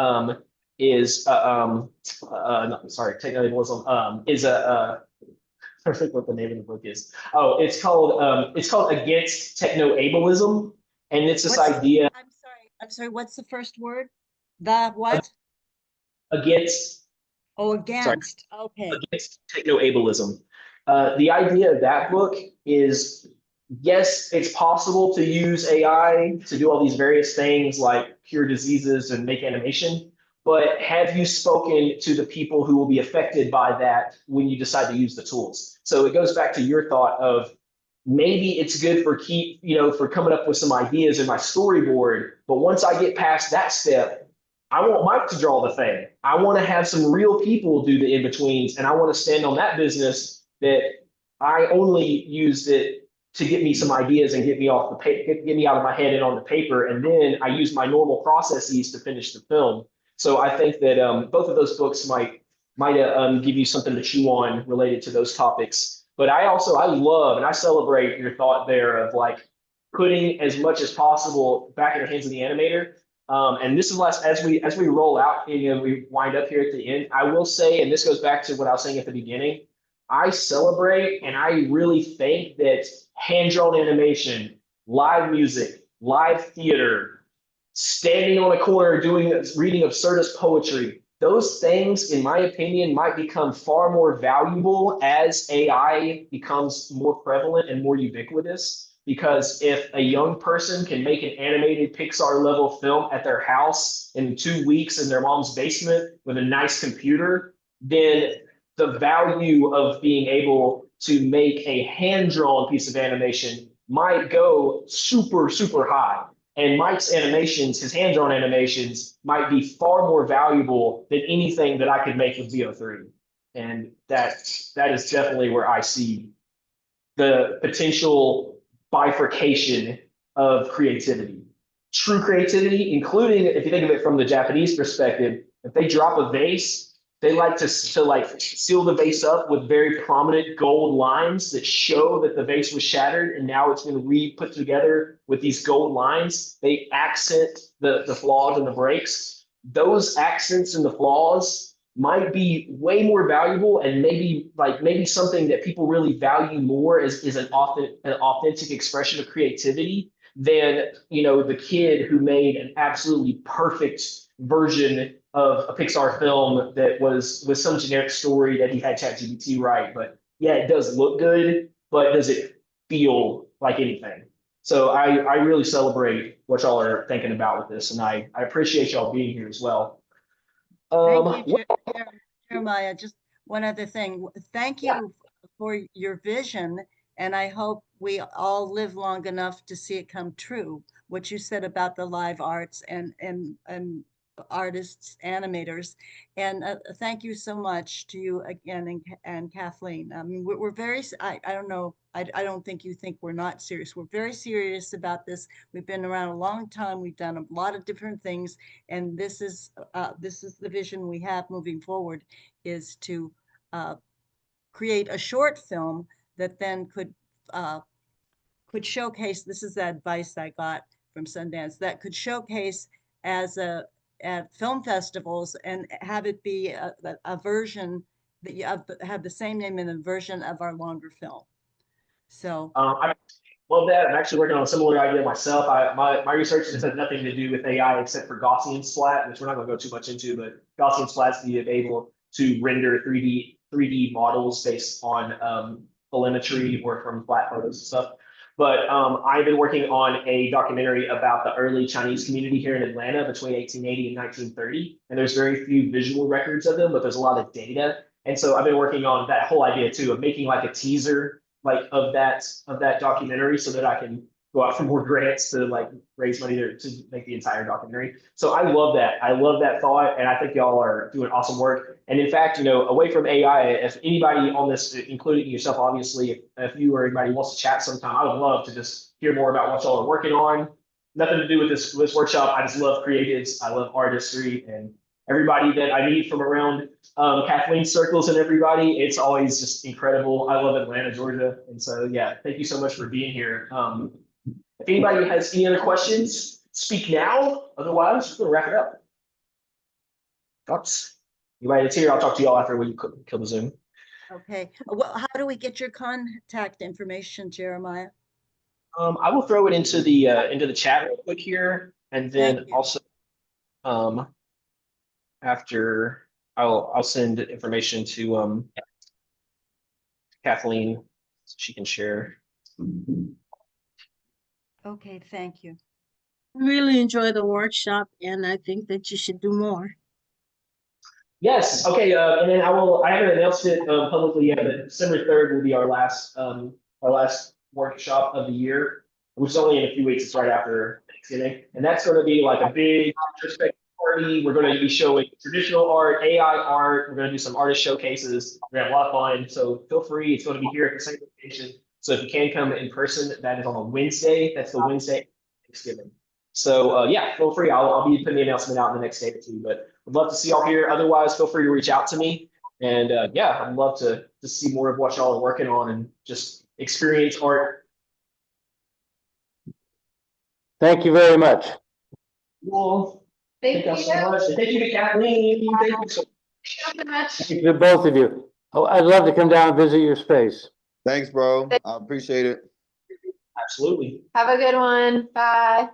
is techno-ableism is I forget what the name of the book is. Oh, it's called Against Techno-Ableism, and it's this idea. I'm sorry. What's the first word? The what? Against. Oh, against. Sorry. Okay. Against techno-ableism. The idea of that book is, yes, it's possible to use AI to do all these various things like cure diseases and make animation, but have you spoken to the people who will be affected by that when you decide to use the tools? So it goes back to your thought of maybe it's good for for coming up with some ideas in my storyboard, but once I get past that step, I want Mike to draw the thing. I want to have some real people do the in-betweens, and I want to stand on that business that I only used it to get me some ideas and get me off the get me out of my head and on the paper, and then I use my normal processes to finish the film. So I think that both of those books might give you something to chew on related to those topics. But I love and I celebrate your thought there of like putting as much as possible back in the hands of the animator. And this is as we roll out and we wind up here at the end, I will say, and this goes back to what I was saying at the beginning, I celebrate and I really think that hand-drawn animation, live music, live theater, standing on a corner reading absurdist poetry, those things, in my opinion, might become far more valuable as AI becomes more prevalent and more ubiquitous. Because if a young person can make an animated Pixar level film at their house in 2 weeks in their mom's basement with a nice computer, then the value of being able to make a hand-drawn piece of animation might go super, super high. And Mike's animations, his hand-drawn animations, might be far more valuable than anything that I could make with VO3. And that is definitely where I see the potential bifurcation of creativity. True creativity, including if you think of it from the Japanese perspective, if they drop a vase, they like to like seal the vase up with very prominent gold lines that show that the vase was shattered and now it's been re-put together with these gold lines. They accent the flaws and the breaks. Those accents and the flaws might be way more valuable and maybe something that people really value more is an authentic expression of creativity than the kid who made an absolutely perfect version of a Pixar film that was some generic story that he had ChatGPT write. But yeah, it does look good, but does it feel like anything? So I really celebrate what y'all are thinking about with this, and I appreciate y'all being here as well. Thank you, Jeremiah. Just one other thing. Thank you for your vision, and I hope we all live long enough to see it come true. What you said about the live arts and artists, animators, and thank you so much to you again and Kathleen. I mean, we're very. I don't know. I don't think you think we're not serious. We're very serious about this. We've been around a long time. We've done a lot of different things, and this is the vision we have moving forward, is to create a short film that then could showcase. This is the advice I got from Sundance, that could showcase as at film festivals and have it be a version that you have the same name in a version of our longer film. So I love that. I'm actually working on a similar idea myself. My research has had nothing to do with AI except for Gaussian splat, which we're not going to go too much into, but Gaussian splat's to be able to render 3D models based on telemetry or from flat photos and stuff. But I've been working on a documentary about the early Chinese community here in Atlanta between 1880 and 1930. And there's very few visual records of them, but there's a lot of data. And so I've been working on that whole idea too, of making like a teaser like of that documentary so that I can go out for more grants to like raise money to make the entire documentary. So I love that. I love that thought. And I think y'all are doing awesome work. And in fact, away from AI, if anybody on this, including yourself, obviously, if you or anybody wants to chat sometime, I would love to just hear more about what y'all are working on. Nothing to do with this workshop. I just love creatives. I love artistry, and everybody that I meet from around Kathleen's circles and everybody. It's always just incredible. I love Atlanta, Georgia. And so, yeah, thank you so much for being here. If anybody has any other questions, speak now. Otherwise, we're going to wrap it up. Thoughts? Anybody that's here, I'll talk to y'all after we kill the Zoom. okay. Well, how do we get your contact information, Jeremiah? I will throw it into the chat real quick here, and then also after I'll send information to Kathleen so she can share. Okay, thank you. Really enjoy the workshop, and I think that you should do more. Yes. Okay. And then I haven't announced it publicly yet, but December 3rd will be our last workshop of the year, which is only in a few weeks. It's right after Thanksgiving, and that's going to be like a big retrospective party. We're going to be showing traditional art, AI art. We're going to do some artist showcases. We're going to have a lot of fun. So feel free. It's going to be here at the same location. So if you can come in person, that is on a Wednesday. That's the Wednesday of Thanksgiving. So yeah, feel free. I'll be putting the announcement out in the next day or two, but I'd love to see y'all here. Otherwise, feel free to reach out to me. And yeah, I'd love to see more of what y'all are working on and just experience art. Thank you very much. Well, Thank you so much. And thank you to Kathleen. Thank you so much. Thank you to both of you. Oh, I'd love to come down and visit your space. Thanks, bro. I appreciate it. Absolutely. Have a good one. Bye.